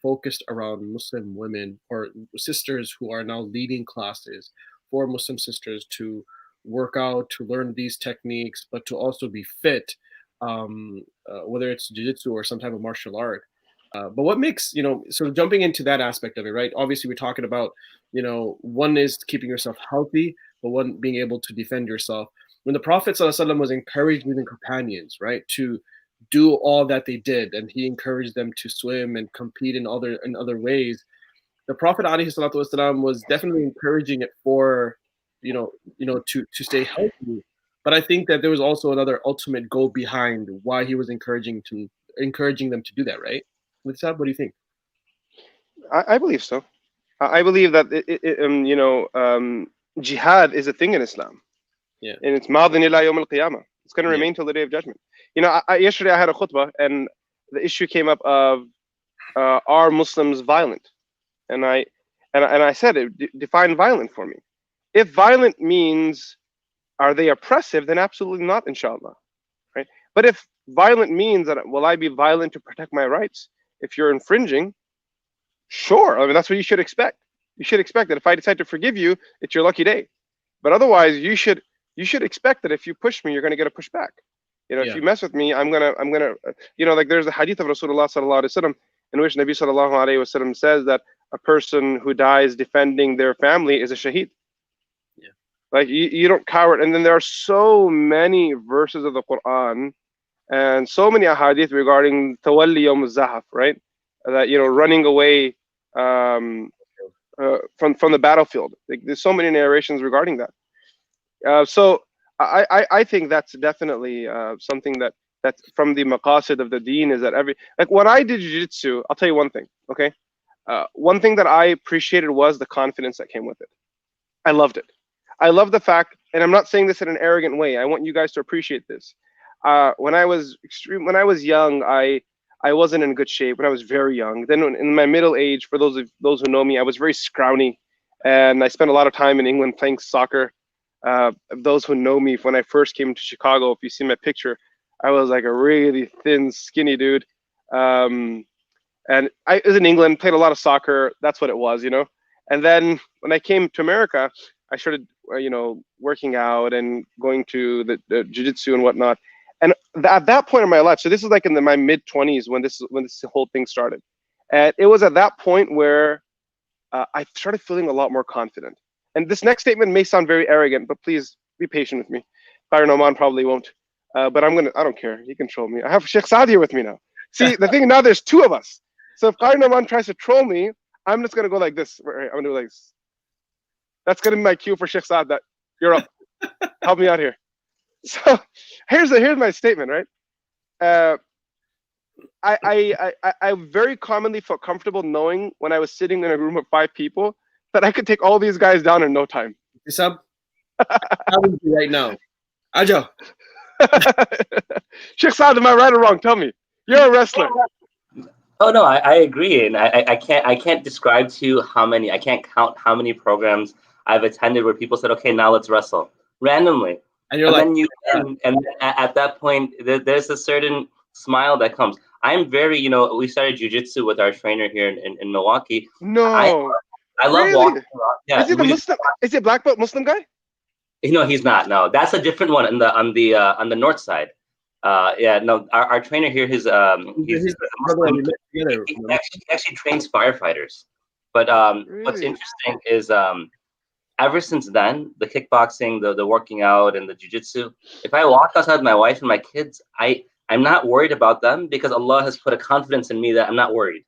Speaker 1: focused around Muslim women or sisters who are now leading classes for Muslim sisters to work out, to learn these techniques, but to also be fit, whether it's jiu-jitsu or some type of martial art. But what makes, sort of jumping into that aspect of it, right? Obviously, we're talking about, one is keeping yourself healthy, but one being able to defend yourself. When the Prophet ﷺ was encouraging the companions, right, to do all that they did, and he encouraged them to swim and compete in other ways, the Prophet ﷺ was definitely encouraging it for, to stay healthy. But I think that there was also another ultimate goal behind why he was encouraging them to do that, right? What do you think?
Speaker 2: I believe so. I believe that jihad is a thing in Islam.
Speaker 1: Yeah.
Speaker 2: And it's madin ila yawm al-qiyamah. It's going to remain till the day of judgment. Yesterday I had a khutbah, and the issue came up of are Muslims violent? And I said, define violent for me. If violent means are they oppressive, then absolutely not, inshallah. Right? But if violent means that will I be violent to protect my rights? If you're infringing, sure. I mean, that's what you should expect. You should expect that if I decide to forgive you, it's your lucky day. But otherwise, you should expect that if you push me, you're going to get a pushback. If you mess with me, I'm gonna, like there's a hadith of Rasulullah sallallahu alaihi wasallam in which Nabi sallallahu alaihi wasallam says that a person who dies defending their family is a shaheed.
Speaker 1: Yeah.
Speaker 2: Like you don't cower. And then there are so many verses of the Quran and so many ahadith regarding tawalli yawm al-zahaf, right? That running away from the battlefield. Like, there's so many narrations regarding that. So I think that's definitely something that's from the maqasid of the deen, is that when I did jiu-jitsu, I'll tell you one thing, okay? One thing that I appreciated was the confidence that came with it. I loved it. I love the fact, and I'm not saying this in an arrogant way. I want you guys to appreciate this. When I was young, I wasn't in good shape when I was very young. Then in my middle age, for those who know me, I was very scrawny, and I spent a lot of time in England playing soccer. Those who know me, when I first came to Chicago, if you see my picture, I was like a really thin, skinny dude. And I was in England, played a lot of soccer. That's what it was, And then when I came to America, I started, working out and going to the jiu-jitsu and whatnot. And at that point in my life, so this is like in my mid-20s when this whole thing started. And it was at that point where I started feeling a lot more confident. And this next statement may sound very arrogant, but please be patient with me. Shaykh Noman probably won't. But I don't care. He can troll me. I have Sheikh Saad here with me now. See, the thing now, there's two of us. So if Shaykh Noman tries to troll me, I'm just going to go like this. I'm going to do like this. That's going to be my cue for Sheikh Saad that you're up. Help me out here. So here's my statement, right? I very commonly felt comfortable knowing when I was sitting in a room of 5 people that I could take all these guys down in no time.
Speaker 1: Sab, right now. Ajo.
Speaker 2: Sheikh Saad, am I right or wrong? Tell me. You're a wrestler.
Speaker 3: Oh no, I agree, and I can't describe to you I can't count how many programs I've attended where people said, okay, now let's wrestle randomly. And you're and at that point, there's a certain smile that comes. I'm very, we started jiu-jitsu with our trainer here in Milwaukee.
Speaker 2: No,
Speaker 3: I love
Speaker 2: really?
Speaker 3: walking around. Yeah,
Speaker 2: is it the Muslim? Is it black belt Muslim guy?
Speaker 3: No, he's not. No, that's a different one on the north side. Yeah, no, our trainer here, he's Muslim. He actually trains firefighters. But
Speaker 2: really?
Speaker 3: What's interesting is ever since then, the kickboxing, the working out, and the jiu-jitsu, if I walk outside with my wife and my kids, I'm not worried about them because Allah has put a confidence in me that I'm not worried.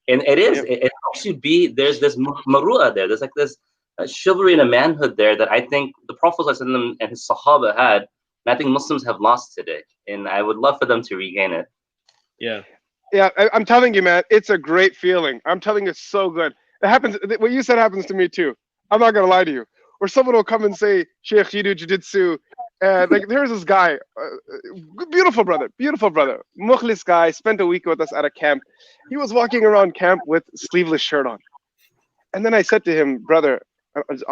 Speaker 3: And it helps you be, there's this maru'ah there. There's like this chivalry and a manhood there that I think the Prophet and his Sahaba had, and I think Muslims have lost today. And I would love for them to regain it.
Speaker 1: Yeah.
Speaker 2: Yeah, I'm telling you, man, it's a great feeling. I'm telling you, it's so good. It happens, what you said happens to me too. I'm not gonna lie to you. Or someone will come and say, Sheikh, you do jiu-jitsu. And like, there's this guy, beautiful brother, Mukhlis guy, spent a week with us at a camp. He was walking around camp with sleeveless shirt on. And then I said to him, brother, it's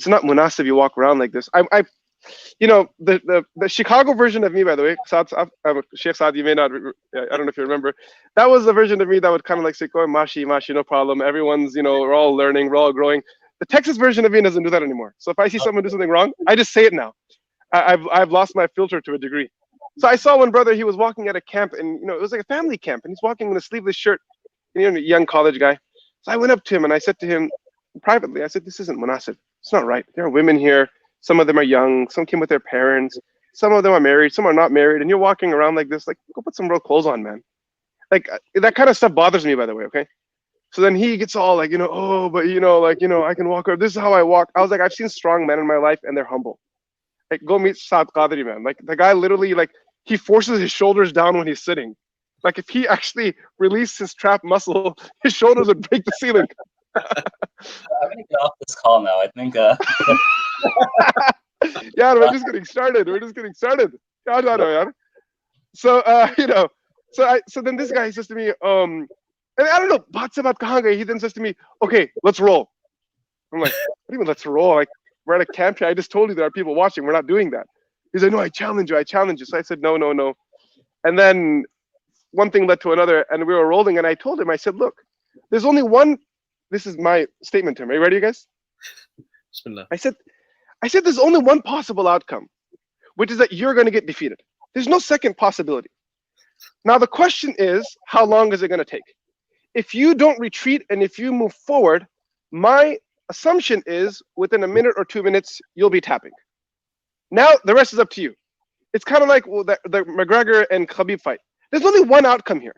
Speaker 2: not munasib you walk around like this. The Chicago version of me, by the way, Sheikh Saad, you may not, I don't know if you remember, that was the version of me that would kind of like say, oh, mashi, no problem. Everyone's, we're all learning, we're all growing. The Texas version of me doesn't do that anymore. So if I see someone do something wrong, I just say it now. I've lost my filter to a degree. So I saw one brother, he was walking at a camp, and it was like a family camp, and he's walking in a sleeveless shirt, a young college guy. So I went up to him and I said to him privately, I said, this isn't munasib. It's not right. There are women here. Some of them are young. Some came with their parents. Some of them are married. Some are not married. And you're walking around like this. Like, go put some real clothes on, man. Like, that kind of stuff bothers me, by the way, okay? So then he gets all like, oh, but I can walk around. This is how I walk. I was like, I've seen strong men in my life, and they're humble. Like, go meet Saad Qadri, man. Like, the guy literally, like, he forces his shoulders down when he's sitting. Like, if he actually released his trap muscle, his shoulders would break the ceiling.
Speaker 3: I'm gonna get off this call now. I think.
Speaker 2: Yeah, we're just getting started. Yeah, no. So so then this guy says to me, and I don't know, Batsabat Kahanga. He then says to me, okay, let's roll. I'm like, what do you mean let's roll? Like, we're at a camp here. I just told you there are people watching. We're not doing that. He's like, no, I challenge you. So I said, no. And then one thing led to another, and we were rolling. And I told him, I said, look, there's only one. This is my statement to him. Are you ready, you guys? I said, there's only one possible outcome, which is that you're going to get defeated. There's no second possibility. Now, the question is, how long is it going to take? If you don't retreat and if you move forward, my assumption is within a minute or 2 minutes, you'll be tapping. Now, the rest is up to you. It's kind of like the McGregor and Khabib fight. There's only one outcome here.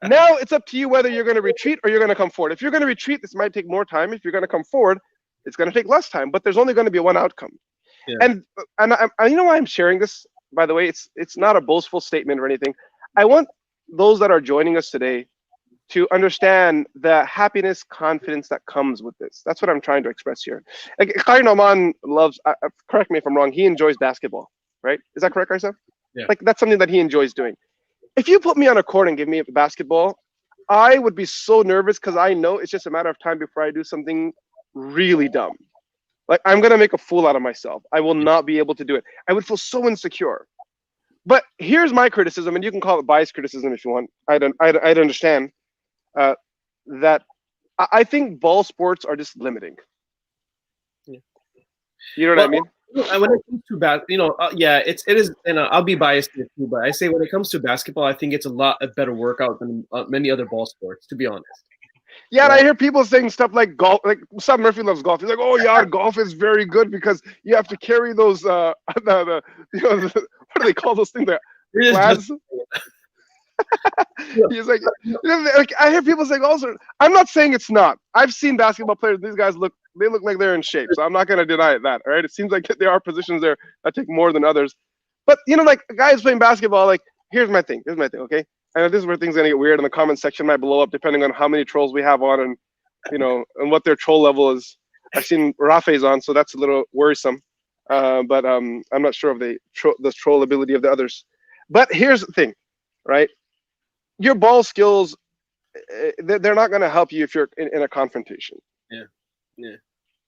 Speaker 2: Now it's up to you whether you're going to retreat or you're going to come forward. If you're going to retreat, this might take more time. If you're going to come forward, it's going to take less time. But there's only going to be one outcome. Yeah. And you know why I'm sharing this? By the way, it's not a boastful statement or anything. I want those that are joining us today to understand the happiness, confidence that comes with this. That's what I'm trying to express here. Like, Shaykh Noman loves, correct me if I'm wrong, he enjoys basketball, right? Is that correct, Arsaf?
Speaker 1: Yeah.
Speaker 2: Like, that's something that he enjoys doing. If you put me on a court and give me basketball, I would be so nervous because I know it's just a matter of time before I do something really dumb. Like, I'm going to make a fool out of myself. I will not be able to do it. I would feel so insecure. But here's my criticism, and you can call it biased criticism if you want. I'd understand that I think ball sports are just limiting.
Speaker 1: Yeah.
Speaker 2: You know what I mean?
Speaker 1: When it comes to it is, and I'll be biased here too, but I say when it comes to basketball, I think it's a better workout than many other ball sports, to be honest.
Speaker 2: Yeah, and I hear people saying stuff like golf. Like, Sam Murphy loves golf. He's like, oh yeah, golf is very good because you have to carry those what do they call those things? Lads. He's like, I hear people saying also. I'm not saying it's not. I've seen basketball players. These guys look like they're in shape. So I'm not going to deny that. All right. It seems like there are positions there that take more than others. But like guys playing basketball. Like, here's my thing. Okay. I know this is where things are gonna get weird, and the comment section might blow up depending on how many trolls we have on, and and what their troll level is. I've seen Rafe's on, so that's a little worrisome. But I'm not sure of the trollability of the others. But here's the thing, right? Your ball skills, they're not gonna help you if you're in a confrontation.
Speaker 1: Yeah.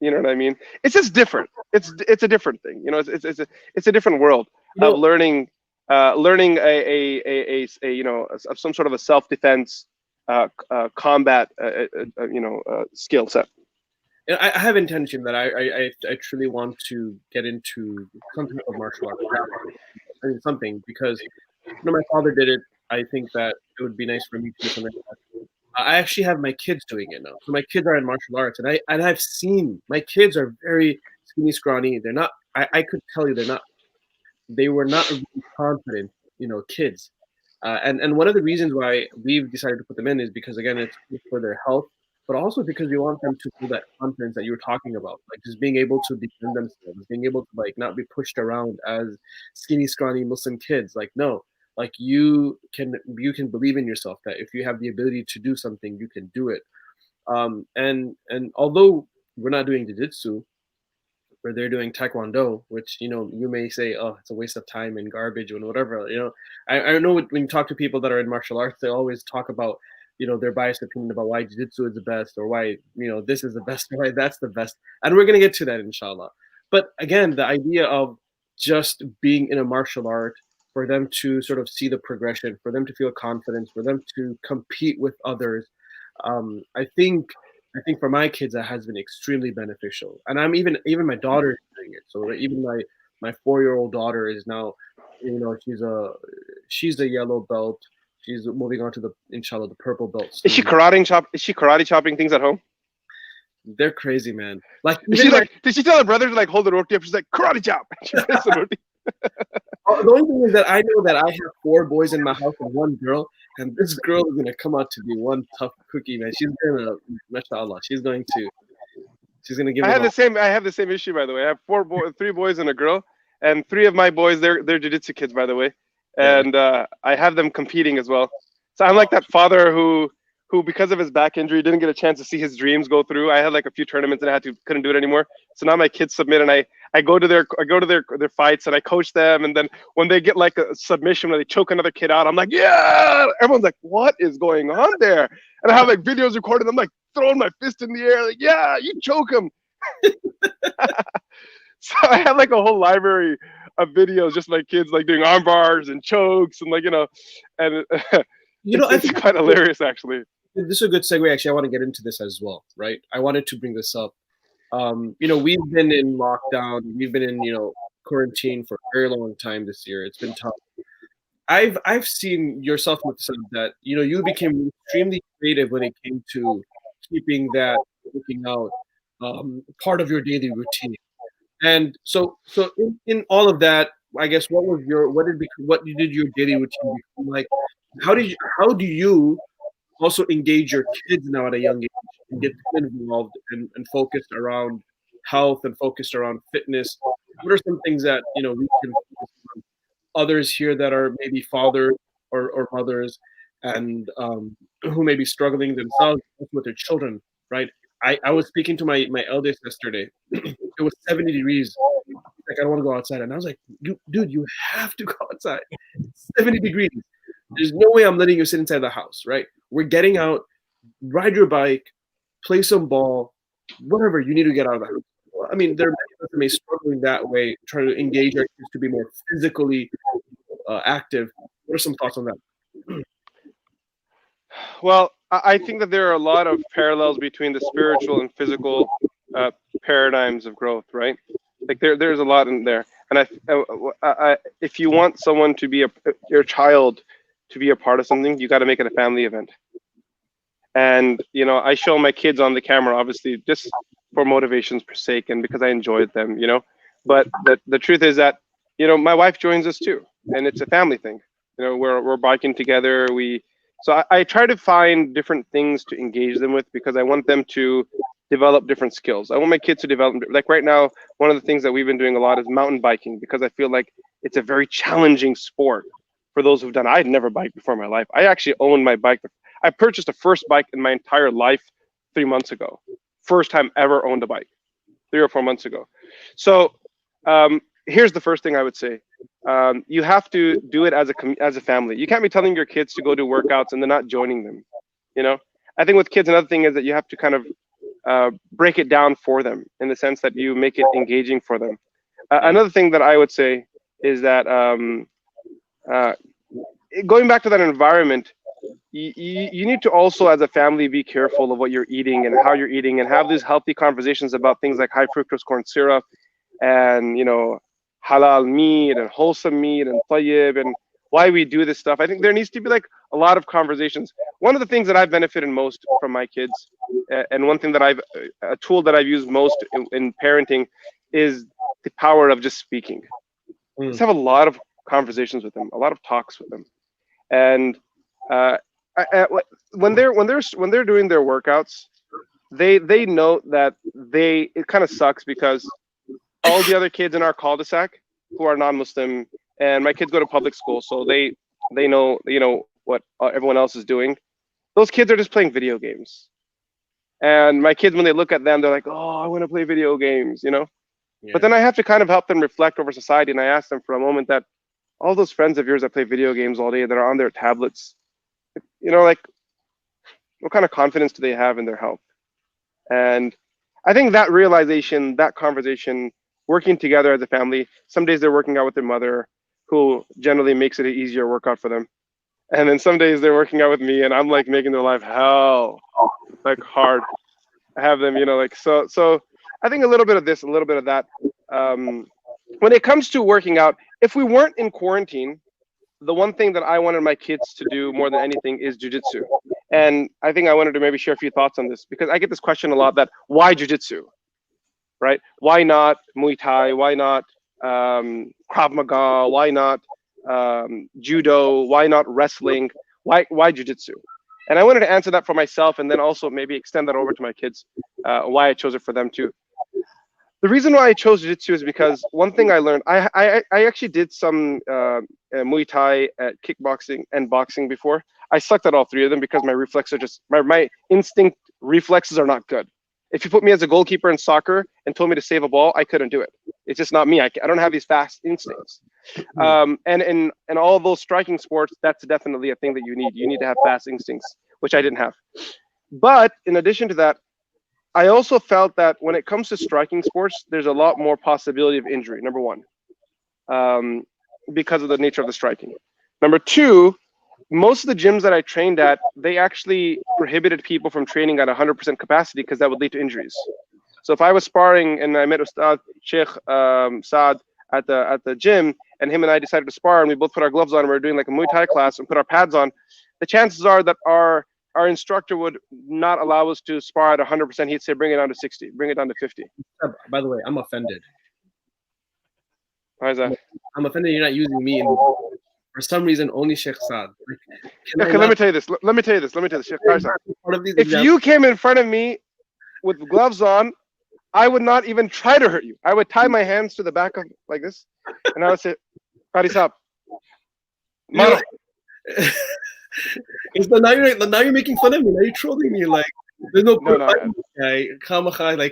Speaker 2: You know what I mean? It's just different. It's a different thing. It's a different world of learning. Learning some sort of a self-defense combat skill set.
Speaker 1: I have intention that I truly want to get into something of martial arts. I mean, something, because my father did it. I think that it would be nice for me to do something like that. I actually have my kids doing it now. So my kids are in martial arts, and I've seen my kids are very skinny, scrawny. They're not. I could tell you they're not. They were not really confident, kids. And one of the reasons why we've decided to put them in is because, again, it's for their health, but also because we want them to feel that confidence that you were talking about, like just being able to defend themselves, being able to not be pushed around as skinny, scrawny Muslim kids. Like, no, like you can believe in yourself, that if you have the ability to do something, you can do it. And although we're not doing jiu-jitsu, where they're doing taekwondo, which you may say, oh, it's a waste of time and garbage and whatever. I know when you talk to people that are in martial arts, they always talk about their biased opinion about why jiu-jitsu is the best, or why this is the best, why that's the best, and we're gonna get to that, inshallah. But again, the idea of just being in a martial art, for them to sort of see the progression, for them to feel confidence, for them to compete with others, I think I think for my kids that has been extremely beneficial. And I'm even my daughter is doing it. So even my 4-year-old daughter is now, she's a yellow belt. She's moving on to the, inshallah, the purple belt soon.
Speaker 2: Is she karate chopping things at home?
Speaker 1: They're crazy, man. Like,
Speaker 2: did she tell her brother to like hold the roti up? She's like, karate chop. She makes the roti.
Speaker 1: The only thing is that I know that I have 4 boys in my house and 1 girl, and this girl is gonna come out to be one tough cookie, man. She's gonna, mashallah, she's gonna give.
Speaker 2: I have the same issue, by the way. I have 3 boys and a girl, and 3 of my boys, they're jiu-jitsu kids, by the way, and I have them competing as well. So I'm like that father who because of his back injury didn't get a chance to see his dreams go through. I had like a few tournaments and couldn't do it anymore. So now my kids submit, and I go to their fights and I coach them. And then when they get like a submission where they choke another kid out, I'm like, yeah. Everyone's like, what is going on there? And I have like videos recorded. I'm like throwing my fist in the air, like, yeah, you choke him. So I have like a whole library of videos, just like kids like doing arm bars and chokes and and it's quite hilarious actually.
Speaker 1: This is a good segue. Actually, I want to get into this as well, right? I wanted to bring this up. We've been in lockdown. We've been in, quarantine for a very long time this year. It's been tough. I've seen yourself, Mufti, that, you became extremely creative when it came to keeping that working out part of your daily routine. And so in all of that, I guess, what did your daily routine become like? How do you also engage your kids now at a young age and get them involved and focused around health and focused around fitness? What are some things that, we can focus on? Others here that are maybe fathers or mothers and who may be struggling themselves with their children, right? I was speaking to my eldest yesterday. It was 70 degrees. Like, I don't want to go outside. And I was like, dude, you have to go outside. It's 70 degrees. There's no way I'm letting you sit inside the house, right? We're getting out, ride your bike, play some ball, whatever you need to get out of the house. I mean, there are many of us that may struggling that way, trying to engage our kids to be more physically active. What are some thoughts on that?
Speaker 2: Well, I think that there are a lot of parallels between the spiritual and physical paradigms of growth, right? Like there's a lot in there. And if you want someone to be your child to be a part of something, you got to make it a family event. And I show my kids on the camera, obviously, just for motivation's sake and because I enjoyed them, But the truth is that my wife joins us too, and it's a family thing. We're biking together. So I try to find different things to engage them with because I want them to develop different skills. I want my kids to develop, like right now, one of the things that we've been doing a lot is mountain biking because I feel like it's a very challenging sport for those who've done it. I had never biked before in my life. I actually owned my bike. I purchased the first bike in my entire life 3 months ago. First time ever owned a bike 3 or 4 months ago. So here's the first thing I would say. You have to do it as a family. You can't be telling your kids to go do workouts and they're not joining them. I think with kids, another thing is that you have to kind of break it down for them in the sense that you make it engaging for them. Another thing that I would say is that going back to that environment, you need to also, as a family, be careful of what you're eating and how you're eating and have these healthy conversations about things like high fructose corn syrup and, halal meat and wholesome meat and tayyib and why we do this stuff. I think there needs to be like a lot of conversations. One of the things that I've benefited most from my kids and one thing that a tool that I've used most in parenting is the power of just speaking. Just have a lot of conversations with them, a lot of talks with them. And when they're doing their workouts, they know that it kind of sucks because all the other kids in our cul-de-sac who are non-Muslim, and my kids go to public school, so they know what everyone else is doing. Those kids are just playing video games, and my kids, when they look at them, they're like, "Oh, I want to play video games," Yeah. But then I have to kind of help them reflect over society, and I ask them for a moment that all those friends of yours that play video games all day that are on their tablets, like, what kind of confidence do they have in their health? And I think that realization, that conversation, working together as a family, some days they're working out with their mother, who generally makes it an easier workout for them. And then some days they're working out with me and I'm like making their life hell, like hard. have them, like so. I think a little bit of this, a little bit of that. When it comes to working out, if we weren't in quarantine, the one thing that I wanted my kids to do more than anything is jujitsu. And I think I wanted to maybe share a few thoughts on this because I get this question a lot: that why jujitsu, right? Why not Muay Thai? Why not Krav Maga? Why not judo? Why not wrestling? Why jujitsu? And I wanted to answer that for myself, and then also maybe extend that over to my kids. Why I chose it for them too. The reason why I chose jiu-jitsu is because one thing I learned, I actually did some Muay Thai, kickboxing, and boxing before. I sucked at all three of them because my reflexes are just, my instinct reflexes are not good. If you put me as a goalkeeper in soccer and told me to save a ball, I couldn't do it. It's just not me. I don't have these fast instincts. And in all of those striking sports, that's definitely a thing that you need. You need to have fast instincts, which I didn't have. But in addition to that, I also felt that when it comes to striking sports, there's a lot more possibility of injury, number one, because of the nature of the striking. Number two, most of the gyms that I trained at, they actually prohibited people from training at 100% capacity because that would lead to injuries. So if I was sparring and I met Ustad Shaykh Saad at the gym, and him and I decided to spar, and we both put our gloves on, and we were doing like a Muay Thai class and put our pads on, the chances are that our instructor would not allow us to spar at 100%. He'd say, bring it down to 60, bring it down to 50.
Speaker 1: By the way, I'm offended.
Speaker 2: Why is that?
Speaker 1: I'm offended you're not using me. For some reason, only Sheikh Saad.
Speaker 2: Okay, let me tell you this. Let me tell you this. Sheikh Saad. If you came in front of me with gloves on, I would not even try to hurt you. I would tie my hands to the back of like this, and I would say, Qari Saab.
Speaker 1: Now you're making fun of me. Now you're trolling me. Like there's no point. Like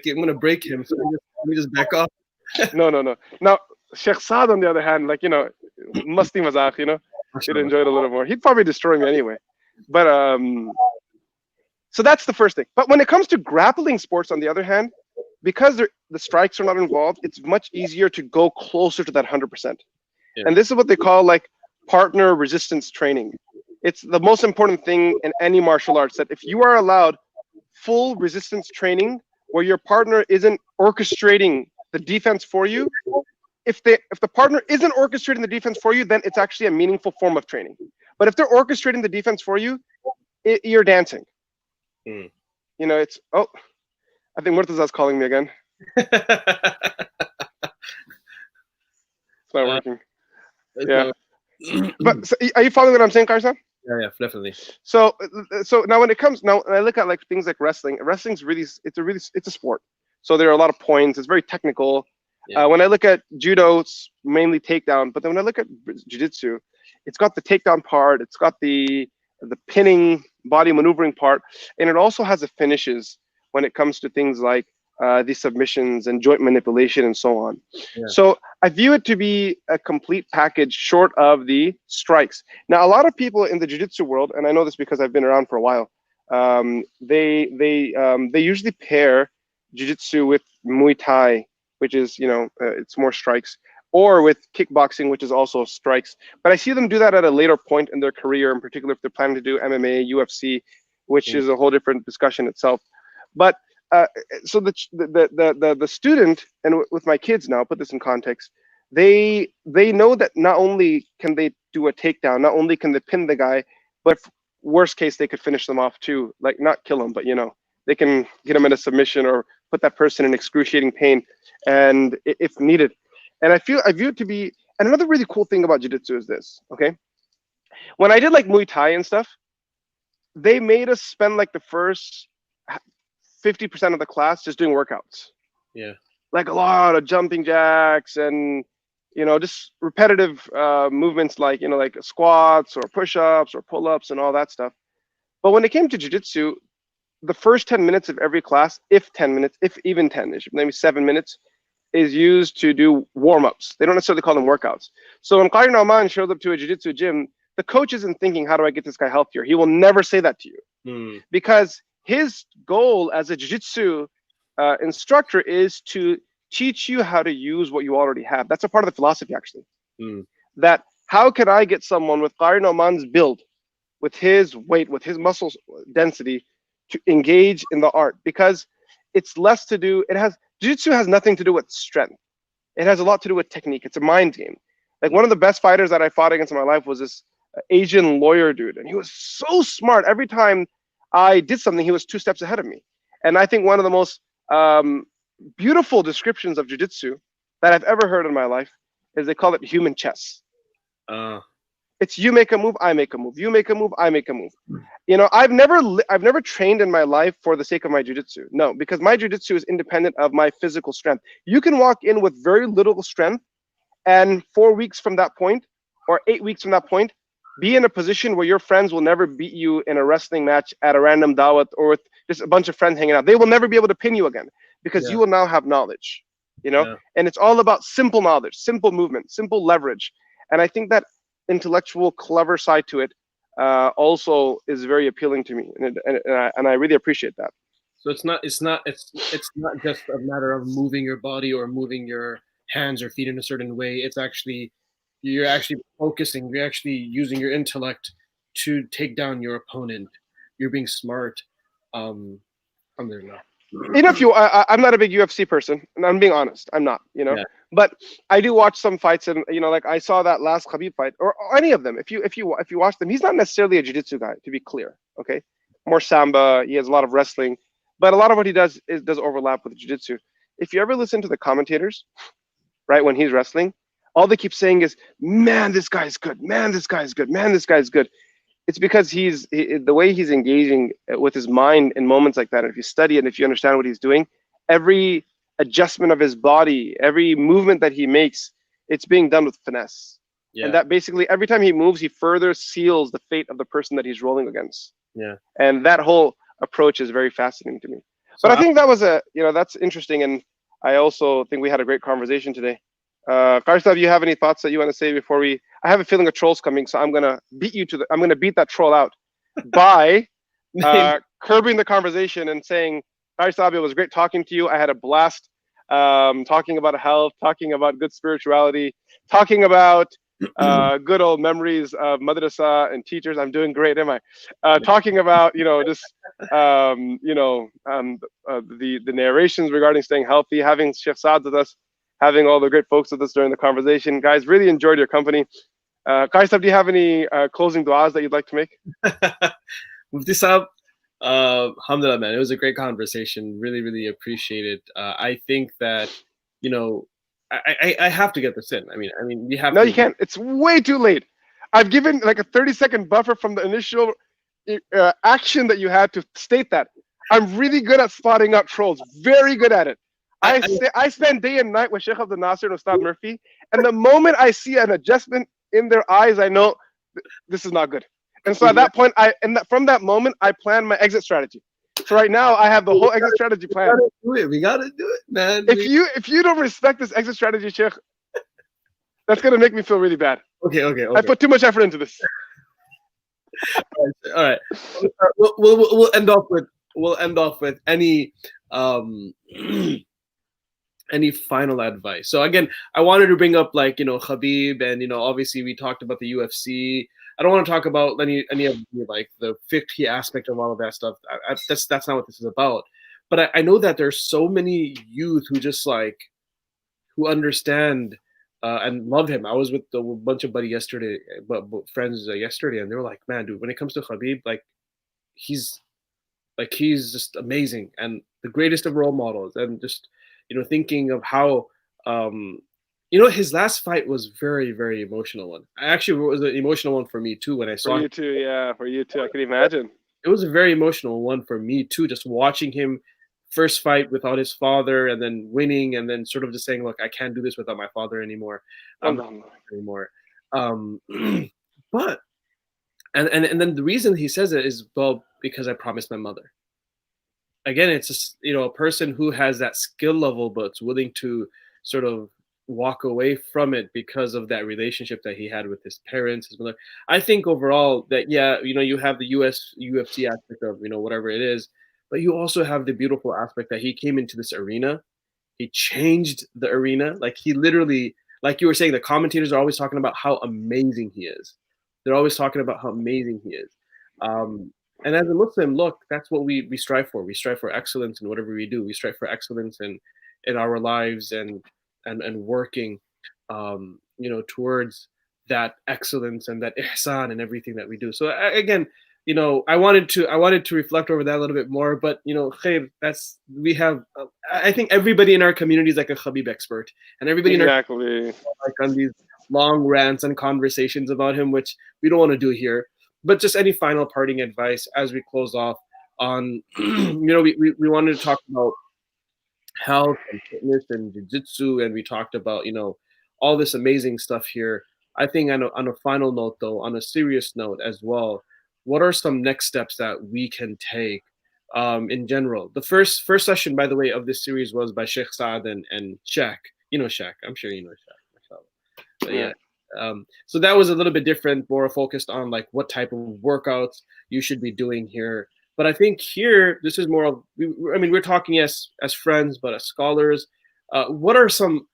Speaker 1: I'm gonna break him. So let me just back off.
Speaker 2: No. Now Sheikh Saad, on the other hand, like musty mazak, he'd enjoy it a little more. He'd probably destroy me anyway. But so that's the first thing. But when it comes to grappling sports, on the other hand, because the strikes are not involved, it's much easier to go closer to that 100%. Yeah. And this is what they call like partner resistance training. It's the most important thing in any martial arts, that if you are allowed full resistance training where your partner isn't orchestrating the defense for you, if the partner isn't orchestrating the defense for you, then it's actually a meaningful form of training. But if they're orchestrating the defense for you, you're dancing. It's, oh, I think Murtaza's calling me again. It's not working. Yeah. But so, are you following what I'm saying, Karsa?
Speaker 1: Yeah, definitely.
Speaker 2: So now when I look at like things like wrestling, it's a sport. So there are a lot of points. It's very technical. Yeah. When I look at judo, it's mainly takedown. But then when I look at jiu-jitsu, it's got the takedown part. It's got the pinning, body maneuvering part, and it also has the finishes when it comes to things like the submissions and joint manipulation and so on. Yeah. So I view it to be a complete package short of the strikes. Now, a lot of people in the jiu-jitsu world, and I know this because I've been around for a while, they usually pair jiu-jitsu with Muay Thai, which is, it's more strikes, or with kickboxing, which is also strikes. But I see them do that at a later point in their career, in particular if they're planning to do MMA, UFC, which is a whole different discussion itself. But so the student, and with my kids now, put this in context, they know that not only can they do a takedown, not only can they pin the guy, but worst case they could finish them off too, like not kill them, but they can get them in a submission or put that person in excruciating pain, and if needed. And I view it to be, and another really cool thing about jiu-jitsu is this, okay? When I did like Muay Thai and stuff, they made us spend like the first 50% of the class just doing workouts. Yeah. Like a lot of jumping jacks and, just repetitive movements like, like squats or push-ups or pull-ups and all that stuff. But when it came to jiu-jitsu, the first 10 minutes of every class, if even 10-ish, maybe 7 minutes, is used to do warm-ups. They don't necessarily call them workouts. So when Shaykh Noman shows up to a jiu-jitsu gym, the coach isn't thinking, how do I get this guy healthier? He will never say that to you. Because his goal as a jiu-jitsu instructor is to teach you how to use what you already have. That's a part of the philosophy, actually. That how can I get someone with Shaykh Noman's build, with his weight, with his muscle density, to engage in the art? Because it's less to do. Jiu-jitsu has nothing to do with strength. It has a lot to do with technique. It's a mind game. Like one of the best fighters that I fought against in my life was this Asian lawyer dude, and he was so smart. Every time I did something, he was 2 steps ahead of me. And I think one of the most beautiful descriptions of jiu-jitsu that I've ever heard in my life is they call it human chess. It's you make a move, I make a move. You make a move, I make a move. You know, I've never trained in my life for the sake of my jiu-jitsu. No, because my jiu-jitsu is independent of my physical strength. You can walk in with very little strength, and 4 weeks from that point, or 8 weeks from that point, be in a position where your friends will never beat you in a wrestling match at a random dawat or with just a bunch of friends hanging out. They will never be able to pin you again because you will now have knowledge, you know? And it's all about simple knowledge, simple movement, simple leverage. And I think that intellectual, clever side to it also is very appealing to me. And I really appreciate that.
Speaker 1: So it's not just a matter of moving your body or moving your hands or feet in a certain way. It's actually, you're actually focusing, you're actually using your intellect to take down your opponent. You're being smart. I'm there now.
Speaker 2: You know, I'm not a big UFC person, and I'm being honest. I'm not, you know. But I do watch some fights, and you know, like I saw that last Khabib fight, or any of them. If you watch them, he's not necessarily a jiu-jitsu guy, to be clear. Okay, more samba. He has a lot of wrestling, but a lot of what he does does overlap with jiu-jitsu. If you ever listen to the commentators, right, when he's wrestling, all they keep saying is, "Man, this guy's good. Man, this guy's good. Man, this guy's good." It's because the way he's engaging with his mind in moments like that. And if you study it, and if you understand what he's doing, every adjustment of his body, every movement that he makes, it's being done with finesse. And that basically every time he moves, he further seals the fate of the person that he's rolling against. And that whole approach is very fascinating to me. So but I think that was that's interesting. And I also think we had a great conversation today. Karstav, do you have any thoughts that you want to say before I have a feeling a troll's coming, so I'm gonna beat that troll out by curbing the conversation and saying, Karstav, it was great talking to you. I had a blast talking about health, talking about good spirituality, talking about good old memories of madrasa and teachers. I'm doing great, am I? Talking about the narrations regarding staying healthy, having Sheikh Saad with us, having all the great folks with us during the conversation. Guys, really enjoyed your company. Kaisab, do you have any closing du'as that you'd like to make?
Speaker 1: Mufti Saab, alhamdulillah, man. It was a great conversation. Really, really appreciate it. I think that, I have to get this in. I mean, you have to.
Speaker 2: No, you can't. It's way too late. I've given like a 30-second buffer from the initial action that you had to state that. I'm really good at spotting out trolls. Very good at it. I spend day and night with Sheikh Abdul Nasser and Ustad Murphy, and the moment I see an adjustment in their eyes, I know this is not good. And so at that point, from that moment, I plan my exit strategy. So right now, I have the whole exit strategy planned.
Speaker 1: We gotta do it, man.
Speaker 2: If you don't respect this exit strategy, Sheikh, that's gonna make me feel really bad.
Speaker 1: Okay.
Speaker 2: I put too much effort into this.
Speaker 1: All right. We'll end off with any any final advice. So again, I wanted to bring up Khabib, and obviously we talked about the UFC. I don't want to talk about any of the fiqh aspect of all of that stuff. That's not what this is about. But I know that there's so many youth who just who understand and love him. I was with a bunch of friends yesterday, and they were like, "Man, dude, when it comes to Khabib, he's just amazing and the greatest of role models." And just thinking of how his last fight was very, very emotional one. Actually, it was an emotional one for me too when I saw
Speaker 2: him. For you too. I can imagine.
Speaker 1: It was a very emotional one for me too, just watching him first fight without his father and then winning and then sort of just saying, "Look, I can't do this without my father anymore. Anymore." But and then the reason he says it is, well, because I promised my mother. Again, it's just a person who has that skill level but's willing to sort of walk away from it because of that relationship that he had with his parents, his mother. I think overall that you have the UFC aspect of whatever it is, but you also have the beautiful aspect that he came into this arena, he changed the arena. He literally, like you were saying, the commentators are always talking about how amazing he is. They're always talking about how amazing he is. And as a Muslim, look, that's what we strive for. We strive for excellence in whatever we do. We strive for excellence in our lives and working, towards that excellence and that ihsan and everything that we do. So again, I wanted to reflect over that a little bit more. But khair, we have. I think everybody in our community is like a Khabib expert, and everybody in our
Speaker 2: Exactly.
Speaker 1: like on these long rants and conversations about him, which we don't want to do here. But just any final parting advice as we close off on, we wanted to talk about health and fitness and jiu-jitsu, and we talked about, all this amazing stuff here. I think on a final note, though, on a serious note as well, what are some next steps that we can take in general? The first session, by the way, of this series was by Sheikh Saad and Shaq. Shaq. I'm sure you know Shaq. But yeah. So that was a little bit different, more focused on like what type of workouts you should be doing here. But I think here, this is more of, we're talking as friends, but as scholars, what are some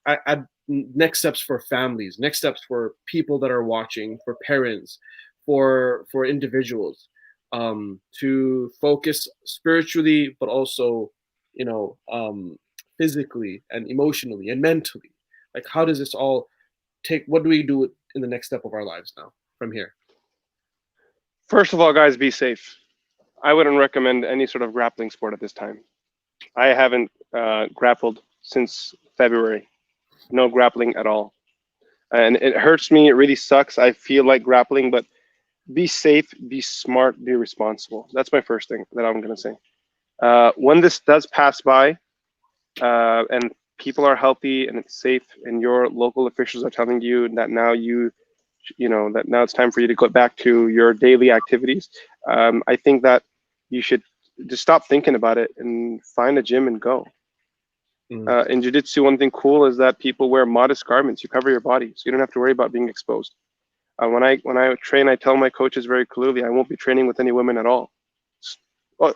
Speaker 1: next steps for families, next steps for people that are watching, for parents, for individuals, to focus spiritually, but also, physically and emotionally and mentally? Like, how does this all what do we do in the next step of our lives now from here?
Speaker 2: First of all, guys, be safe. I wouldn't recommend any sort of grappling sport at this time. I haven't grappled since February. No grappling at all. And it hurts me. It really sucks. I feel like grappling, but be safe, be smart, be responsible. That's my first thing that I'm going to say. When this does pass by and people are healthy and it's safe and your local officials are telling you that now that now it's time for you to go back to your daily activities, I think that you should just stop thinking about it and find a gym and go. In jiu-jitsu, one thing cool is that people wear modest garments. You cover your body, so you don't have to worry about being exposed. When I train, I tell my coaches very clearly, I won't be training with any women at all. It's